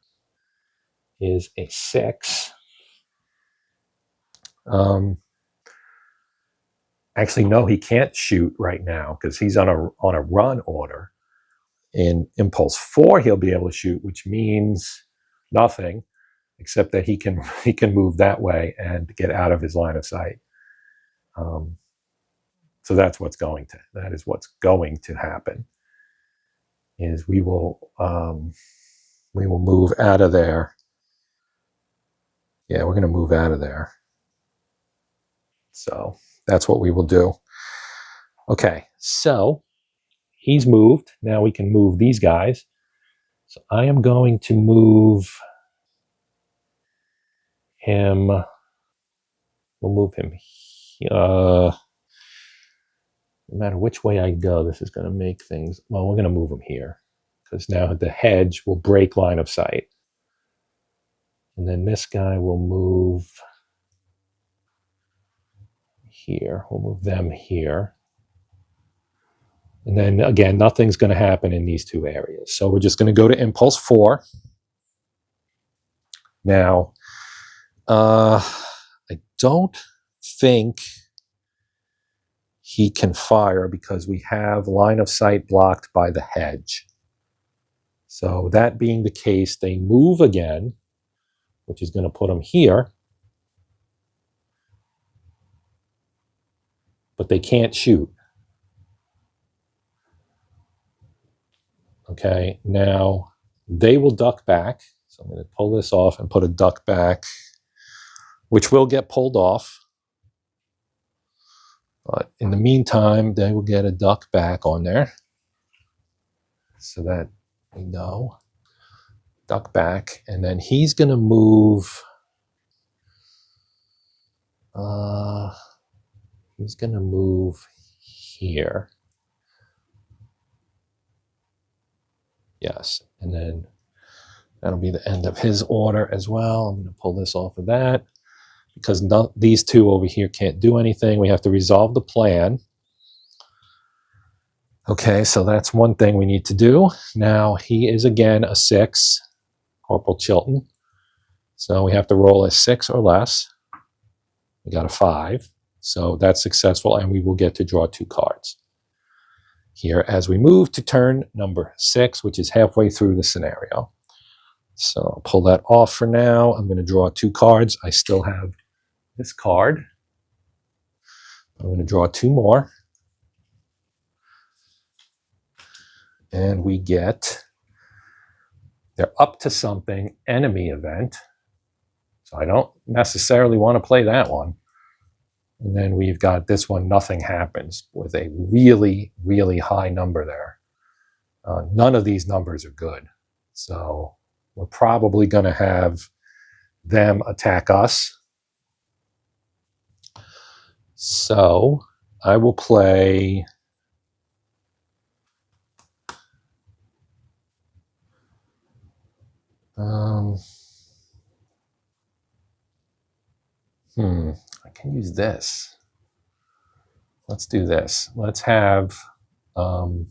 is a 6. Actually, no, he can't shoot right now because he's on a run order. In impulse 4, he'll be able to shoot, which means nothing, except that he can move that way and get out of his line of sight. So that is what's going to happen. Is we will move out of there. Yeah, we're going to move out of there. So that's what we will do. Okay, so he's moved. Now we can move these guys. So I am going to move him. We'll move him. No matter which way I go, this is going to make things. Well, we're going to move him here because now the hedge will break line of sight. And then this guy will move here. We'll move them here. And then again, nothing's going to happen in these two areas. So we're just going to go to impulse 4. Now, I don't think he can fire because we have line of sight blocked by the hedge. So that being the case, they move again, which is going to put them here. But they can't shoot. Okay, now they will duck back. So I'm going to pull this off and put a duck back, which will get pulled off. But in the meantime, they will get a duck back on there. So that we know. Duck back. And then he's going to move. He's going to move here. Yes. And then that'll be the end of his order as well. I'm going to pull this off of that. Because these two over here can't do anything. We have to resolve the plan. Okay, so that's one thing we need to do. Now, he is again a 6, Corporal Chilton. So we have to roll a 6 or less. We got a 5. So that's successful, and we will get to draw 2 cards. Here, as we move to turn number 6, which is halfway through the scenario. So I'll pull that off for now. I'm going to draw 2 cards. I still have this card. I'm going to draw 2 more. And we get, they're up to something, enemy event. So I don't necessarily want to play that one. And then we've got this one, nothing happens, with a really, really high number there. None of these numbers are good. So we're probably going to have them attack us. So I will play I can use this. Let's do this. Let's have I'm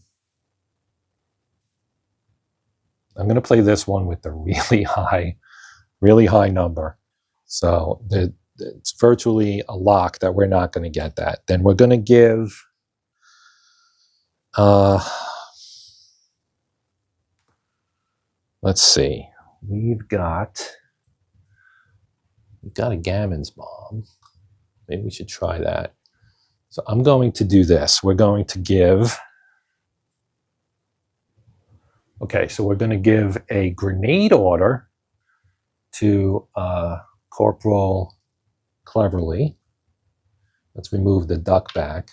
going to play this one with the really high number. So it's virtually a lock that we're not going to get that. Then we're going to give let's see. We've got a Gammon's bomb. Maybe we should try that. So I'm going to do this. We're going to give. Okay, so we're going to give a grenade order to Corporal Cleverly. Let's remove the duck back.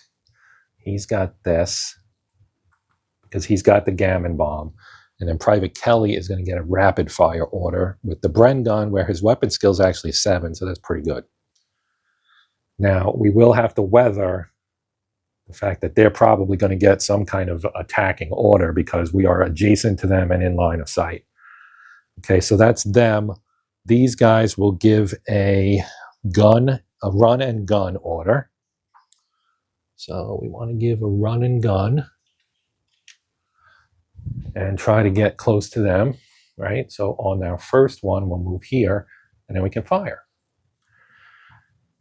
He's got this because he's got the Gammon bomb. And then Private Kelly is going to get a rapid fire order with the Bren gun, where his weapon skill is actually 7, so that's pretty good. Now, we will have to weather the fact that they're probably going to get some kind of attacking order because we are adjacent to them and in line of sight. Okay, so that's them. These guys will give a run and gun order. So we want to give a run and gun and try to get close to them, right? So on our first one, we'll move here, and then we can fire.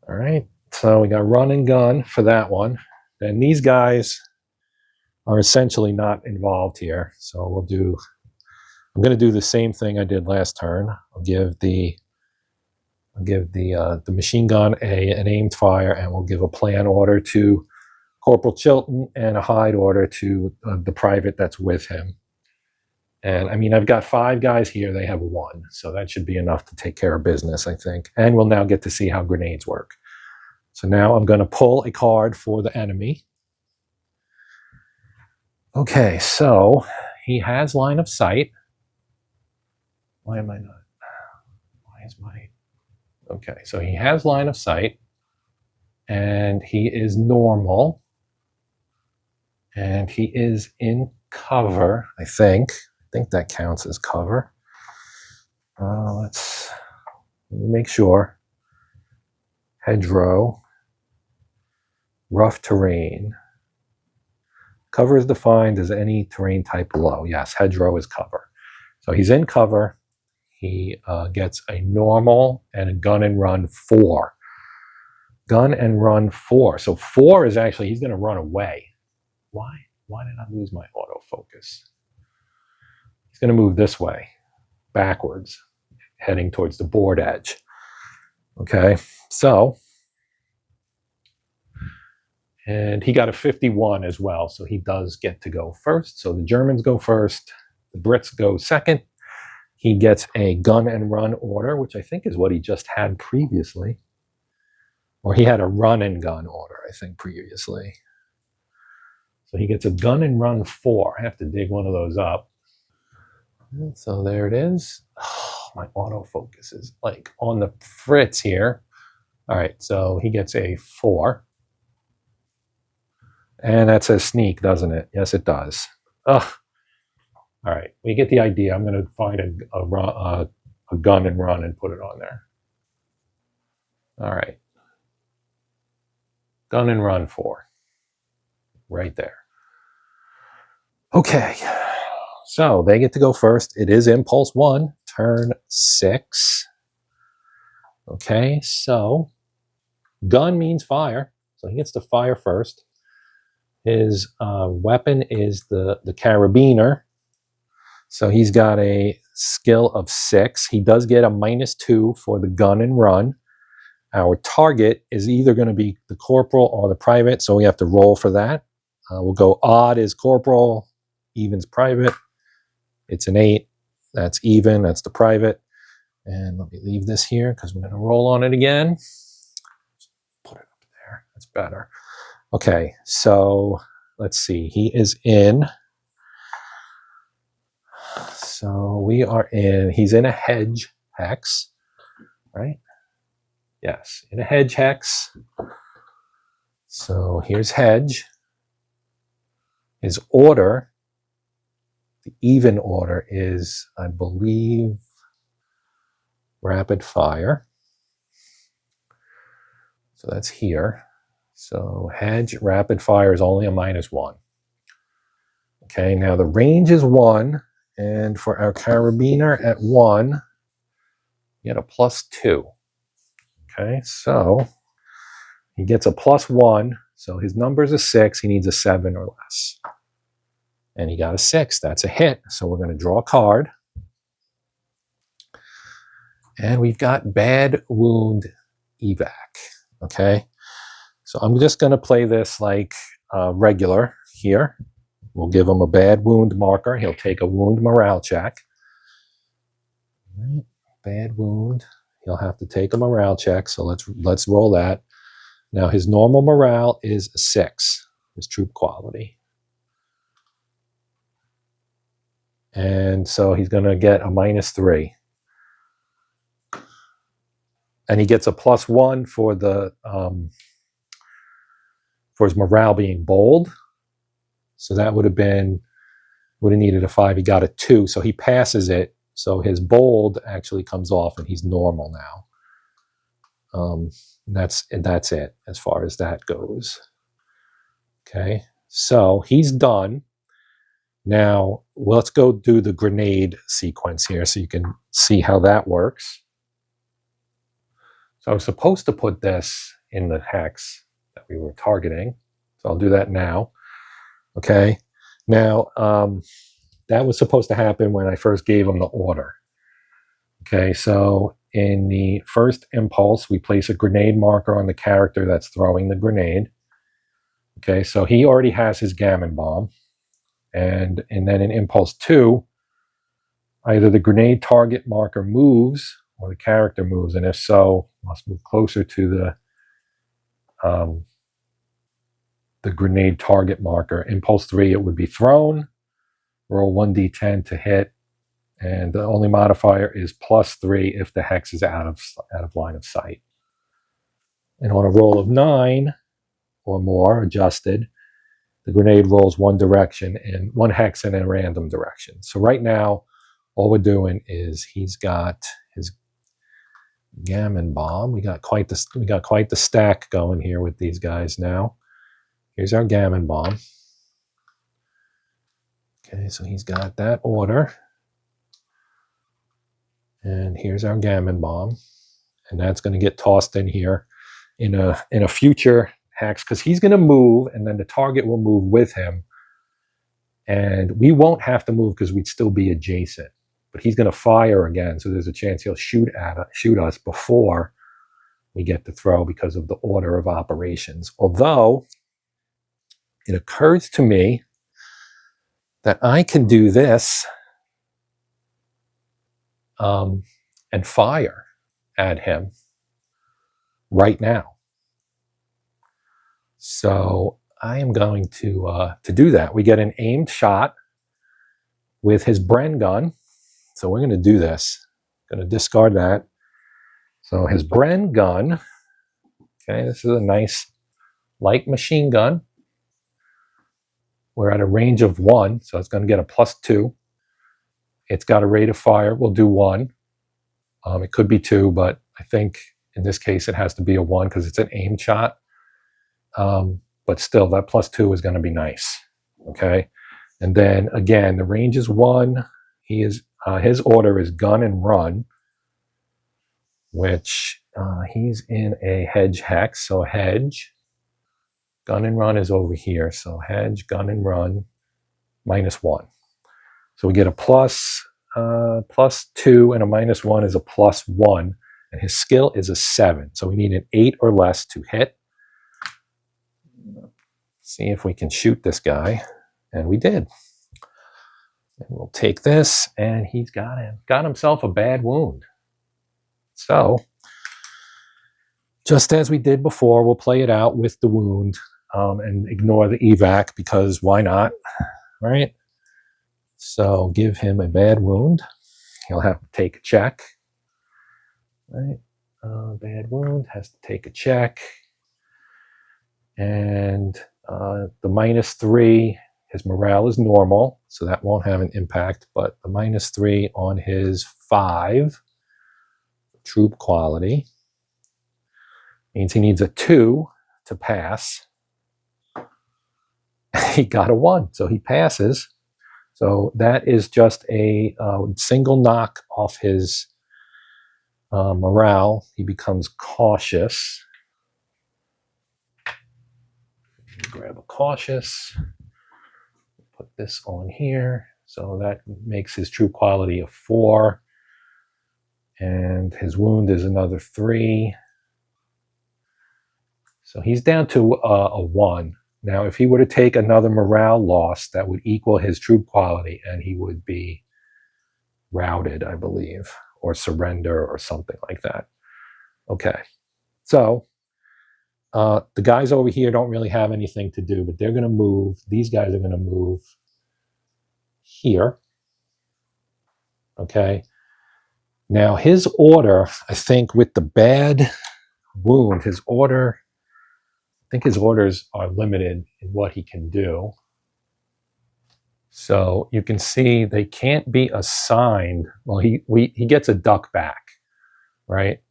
All right, so we got run and gun for that one. And these guys are essentially not involved here. So I'm going to do the same thing I did last turn. I'll give the machine gun an aimed fire, and we'll give a plan order to Corporal Chilton and a hide order to the private that's with him. And I mean, I've got 5 guys here. They have 1. So that should be enough to take care of business, I think. And we'll now get to see how grenades work. So now I'm going to pull a card for the enemy. Okay, so he has line of sight. Why am I not? Why is my... Okay, so he has line of sight, and he is normal, and he is in cover, I think. I think that counts as cover. Let me make sure. Hedgerow, rough terrain. Cover is defined as any terrain type below. Yes, hedgerow is cover. So he's in cover. He gets a normal and a gun and run 4. Gun and run 4. So 4 is actually, he's going to run away. Why? Why did I lose my autofocus? He's going to move this way, backwards, heading towards the board edge. Okay, so, and he got a 51 as well, so he does get to go first. So the Germans go first, the Brits go second. He gets a gun and run order, which I think is what he just had previously. Or he had a run and gun order, I think, previously. So he gets a gun and run 4. I have to dig one of those up. So there it is. Oh, my autofocus is like on the fritz here. All right, so he gets a 4. And that says sneak, doesn't it? Yes, it does. Ugh. All right, we get the idea. I'm going to find a gun and run and put it on there. All right. Gun and run 4. Right there. Okay. So they get to go first. It is impulse 1, turn 6. Okay, so gun means fire. So he gets to fire first. His weapon is the carabiner. So he's got a skill of 6. He does get a -2 for the gun and run. Our target is either going to be the corporal or the private, so we have to roll for that. We'll go odd is corporal, even's private. It's an 8. That's even. That's the private. And let me leave this here because we're going to roll on it again. Put it up there. That's better. Okay, so let's see. He is in. So we are in. He's in a hedge hex, right? Yes, in a hedge hex. So here's hedge. His order, the even order is, I believe, rapid fire. So that's here. So hedge, rapid fire is only a -1. Okay, now the range is 1. And for our carabiner at 1, you get a +2. Okay, so he gets a +1. So his number is a 6. He needs a 7 or less. And he got a 6. That's a hit. So we're going to draw a card. And we've got bad wound evac. Okay, so I'm just going to play this like regular here. We'll give him a bad wound marker. He'll take a wound morale check. Right. Bad wound. He'll have to take a morale check. So let's roll that. Now his normal morale is a 6. His troop quality. And so he's going to get a -3. And he gets a +1 for the for his morale being bold. So that would have needed a 5. He got a 2, so he passes it. So his bold actually comes off, and he's normal now. That's it as far as that goes. Okay, so he's done. Now let's go do the grenade sequence here, so you can see how that works. So I was supposed to put this in the hex that we were targeting, so I'll do that now. Okay, now that was supposed to happen when I first gave him the order. Okay, so in the first impulse, we place a grenade marker on the character that's throwing the grenade. Okay, so he already has his gammon bomb. And then in impulse 2, either the grenade target marker moves or the character moves, and if so, must move closer to the the grenade target marker. Impulse 3, it would be thrown, roll 1d10 to hit, and the only modifier is +3 if the hex is out of line of sight. And on a roll of 9 or more, adjusted, the grenade rolls one direction and one hex in a random direction. So right now, all we're doing is he's got his gammon bomb. We got quite the stack going here with these guys now. Here's our gammon bomb. Okay, so he's got that order. And here's our gammon bomb. And that's going to get tossed in here in a future hex, because he's going to move, and then the target will move with him. And we won't have to move because we'd still be adjacent. But he's going to fire again, so there's a chance he'll shoot us before we get to throw because of the order of operations. Although, it occurs to me that I can do this and fire at him right now. So I am going to do that. We get an aimed shot with his Bren gun. So we're going to do this. Going to discard that. So his Bren gun. Okay, this is a nice light machine gun. We're at a range of 1, so it's going to get a +2. It's got a rate of fire. We'll do 1. It could be 2, but I think in this case it has to be a 1 because it's an aimed shot. But still, that +2 is going to be nice. Okay, and then again, the range is 1. His order is gun and run, which he's in a hedge hex. So hedge, gun and run is over here. So hedge, gun and run, -1. So we get a +2, and a -1 is a +1, and his skill is a 7. So we need an 8 or less to hit. See if we can shoot this guy, and we did. And we'll take this, and he's got himself a bad wound. So, just as we did before, we'll play it out with the wound and ignore the evac, because why not, right? So give him a bad wound. He'll have to take a check, right? Bad wound, has to take a check. And the -3, his morale is normal, so that won't have an impact, but the -3 on his 5 troop quality means he needs a 2 to pass. He got a 1, so he passes. So that is just a single knock off his morale. He becomes cautious. Grab a cautious. Put this on here. So that makes his troop quality a 4. And his wound is another 3. So he's down to a 1. Now, if he were to take another morale loss, that would equal his troop quality, and he would be routed, I believe, or surrender or something like that. Okay. So the guys over here don't really have anything to do, but they're going to move. These guys are going to move here. Okay. Now, his order, I think with the bad wound, his order, I think his orders are limited in what he can do. So you can see they can't be assigned. Well, he gets a duck back, right?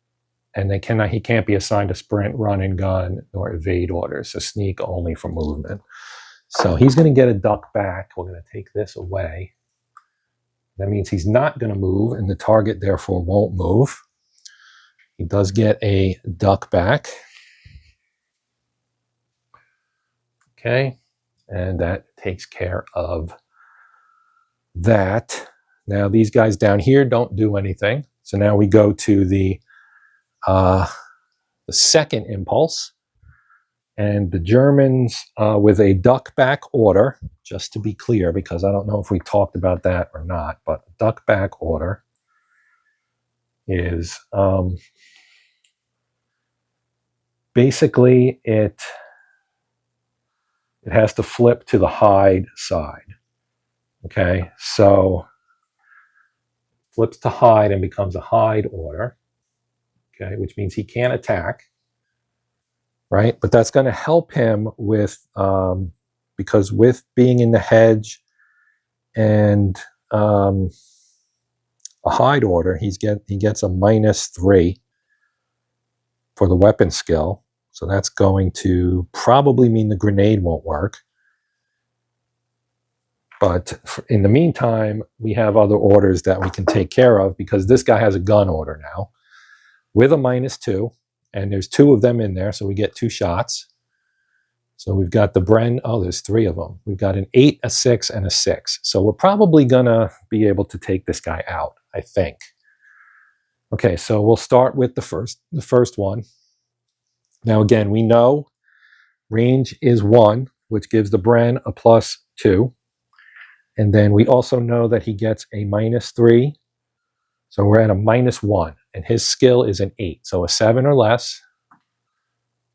And he can't be assigned a sprint, run and gun, or evade orders. So sneak only for movement. So he's going to get a duck back. We're going to take this away. That means he's not going to move, and the target therefore won't move. He does get a duck back. Okay, and that takes care of that. Now these guys down here don't do anything. So now we go to the second impulse, and the Germans with a duck back order, just to be clear, because I don't know if we talked about that or not, but a duck back order is basically it has to flip to the hide side. Okay, so flips to hide and becomes a hide order. Okay, which means he can't attack, right? But that's going to help him with because with being in the hedge and a hide order, he gets a -3 for the weapon skill. So that's going to probably mean the grenade won't work. But in the meantime, we have other orders that we can take care of because this guy has a gun order now with a -2, and there's 2 of them in there, so we get 2 shots. So we've got the Bren, oh, there's 3 of them. We've got an 8, a 6, and a 6. So we're probably gonna be able to take this guy out, I think. Okay, so we'll start with the first one. Now again, we know range is 1, which gives the Bren a +2. And then we also know that he gets a -3. So we're at a -1. And his skill is an 8. So a 7 or less.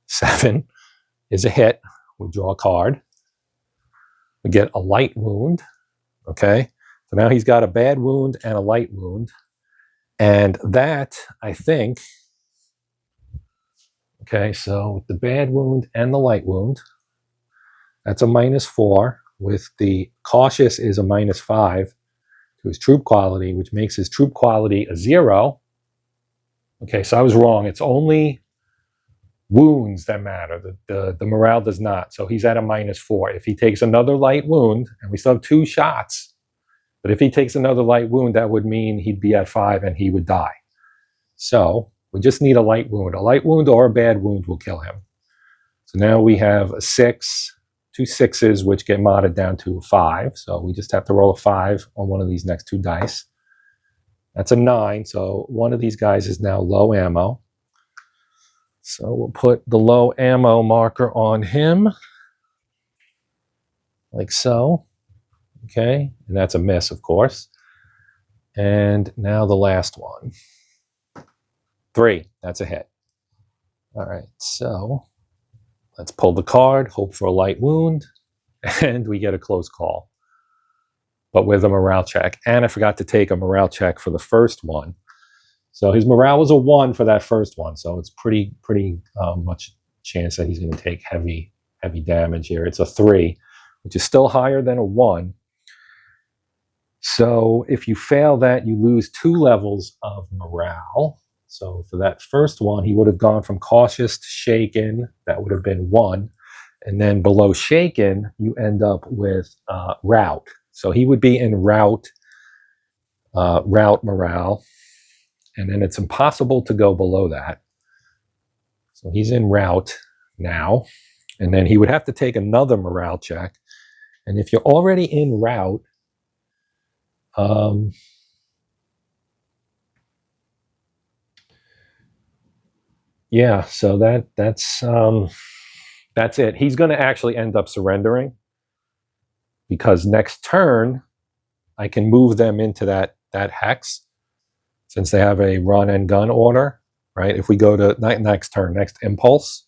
7 is a hit. We draw a card. We get a light wound. Okay. So now he's got a bad wound and a light wound. And that, I think, okay, so with the bad wound and the light wound, that's a -4. With the cautious is a -5 to his troop quality, which makes his troop quality a 0. Okay, so I was wrong. It's only wounds that matter. The morale does not. So he's at a -4. If he takes another light wound, and we still have 2 shots, but if he takes another light wound, that would mean he'd be at 5 and he would die. So we just need a light wound. A light wound or a bad wound will kill him. So now we have a 6, 2 6s, which get modded down to a 5. So we just have to roll a 5 on one of these next 2 dice. That's a 9. So one of these guys is now low ammo. So we'll put the low ammo marker on him, like so. Okay, and that's a miss, of course. And now the last one. 3, that's a hit. All right, so let's pull the card, hope for a light wound, and we get a close call. But with a morale check. And I forgot to take a morale check for the first one. So his morale was a 1 for that first one. So it's pretty much chance that he's going to take heavy damage here. It's a 3, which is still higher than a 1. So if you fail that, you lose 2 levels of morale. So for that first one, he would have gone from cautious to shaken. That would have been 1. And then below shaken, you end up with rout. So he would be in rout morale. And then it's impossible to go below that. So he's in rout now. And then he would have to take another morale check. And if you're already in rout, yeah, so that's it. He's going to actually end up surrendering because next turn I can move them into that hex since they have a run and gun order, right? If we go to next turn, next impulse,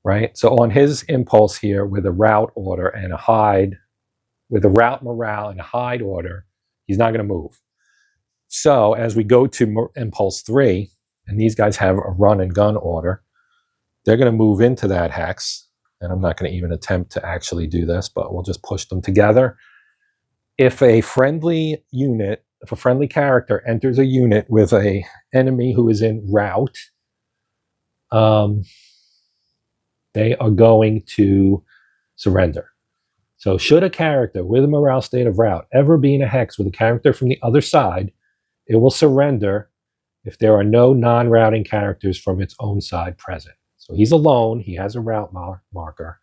right? So on his impulse here with a rout order and a hide, with a rout morale and a hide order, he's not going to move. So as we go to impulse 3, and these guys have a run and gun order, they're going to move into that hex. And I'm not going to even attempt to actually do this, but we'll just push them together. If a friendly unit, if a friendly character enters a unit with a enemy who is in rout, they are going to surrender. So should a character with a morale state of rout ever be in a hex with a character from the other side, it will surrender if there are no non-routing characters from its own side present. So he's alone, he has a route marker,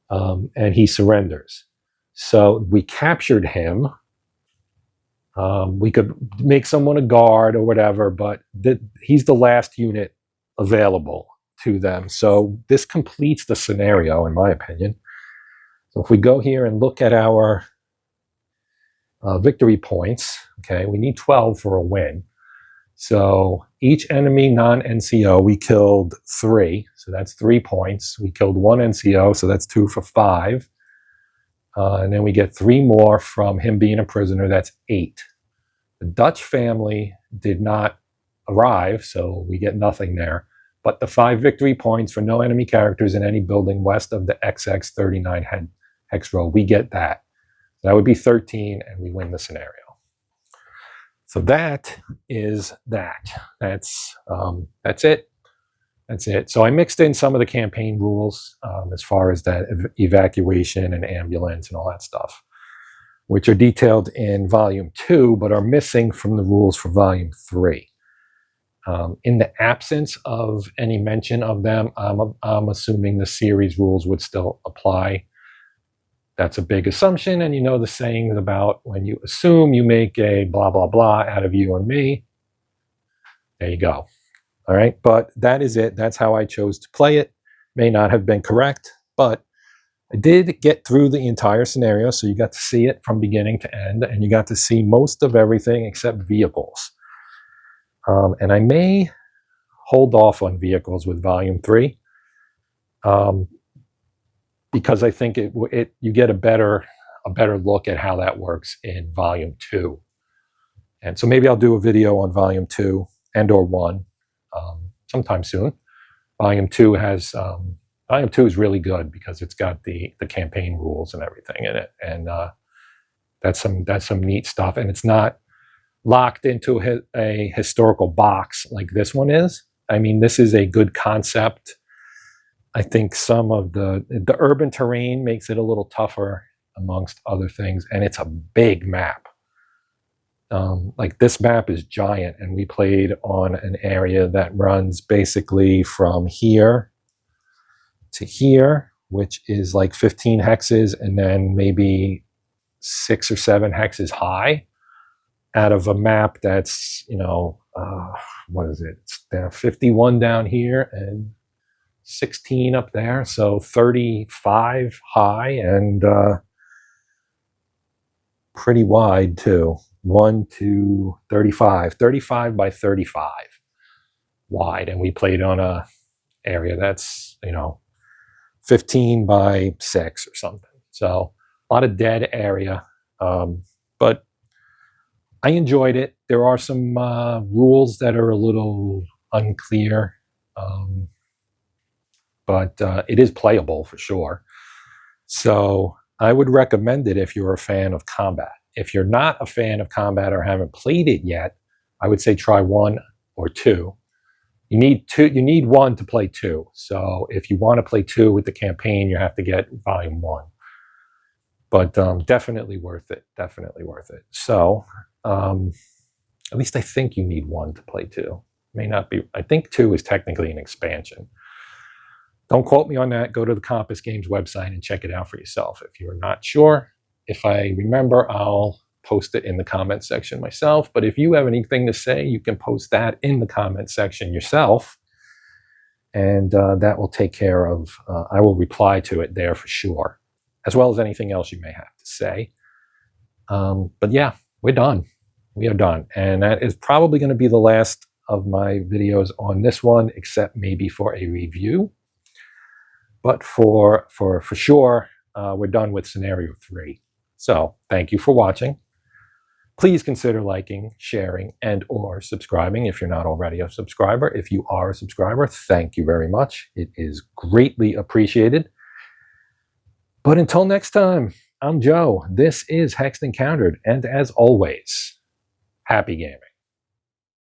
and he surrenders. So we captured him. We could make someone a guard or whatever, but he's the last unit available to them. So this completes the scenario, in my opinion. So if we go here and look at our victory points, okay, we need 12 for a win. So each enemy non-NCO, we killed 3. So that's 3 points. We killed 1 NCO, so that's 2 for 5. And then we get 3 more from him being a prisoner. That's 8. The Dutch family did not arrive, so we get nothing there. But the 5 victory points for no enemy characters in any building west of the XX39 hex row, we get that. That would be 13, and we win the scenario. So that is that. That's it. That's it. So I mixed in some of the campaign rules as far as that evacuation and ambulance and all that stuff, which are detailed in Volume 2, but are missing from the rules for Volume 3. In the absence of any mention of them, I'm assuming the series rules would still apply. That's a big assumption, and you know the saying about when you assume, you make a blah, blah, blah out of you and me. There you go. All right, but that is it. That's how I chose to play it. May not have been correct, but I did get through the entire scenario, so you got to see it from beginning to end, and you got to see most of everything except vehicles. And I may hold off on vehicles with Volume 3, because I think you get a better look at how that works in Volume 2. And so maybe I'll do a video on Volume 2 and or 1 sometime soon. Volume 2 is really good because it's got the campaign rules and everything in it, and that's some neat stuff. And it's not locked into a historical box like this one is. I mean, this is a good concept. I think some of the urban terrain makes it a little tougher amongst other things, and it's a big map. Like this map is giant, and we played on an area that runs basically from here to here, which is like 15 hexes, and then maybe 6 or 7 hexes high, out of a map that's, what is it? It's 51 down here and 16 up there, so 35 high and pretty wide too. 1 to 35 by 35 wide, and we played on a area that's 15 by 6 or something. So a lot of dead area, but I enjoyed it. There are some rules that are a little unclear, but it is playable for sure. So I would recommend it if you're a fan of combat. If you're not a fan of combat or haven't played it yet, I would say try 1 or 2. You need 1 to play 2. So if you want to play 2 with the campaign, you have to get Volume 1. But definitely worth it. Definitely worth it. So at least I think you need 1 to play 2. May not be. I think 2 is technically an expansion. Don't quote me on that. Go to the Compass Games website and check it out for yourself. If you're not sure, if I remember, I'll post it in the comment section myself. But if you have anything to say, you can post that in the comment section yourself. And that will take care of, I will reply to it there for sure, as well as anything else you may have to say. But yeah, we're done. We are done. And that is probably going to be the last of my videos on this one, except maybe for a review. But for sure, we're done with Scenario 3. So thank you for watching. Please consider liking, sharing, and or subscribing if you're not already a subscriber. If you are a subscriber, thank you very much. It is greatly appreciated. But until next time, I'm Joe. This is Hexed Encountered. And as always, happy gaming.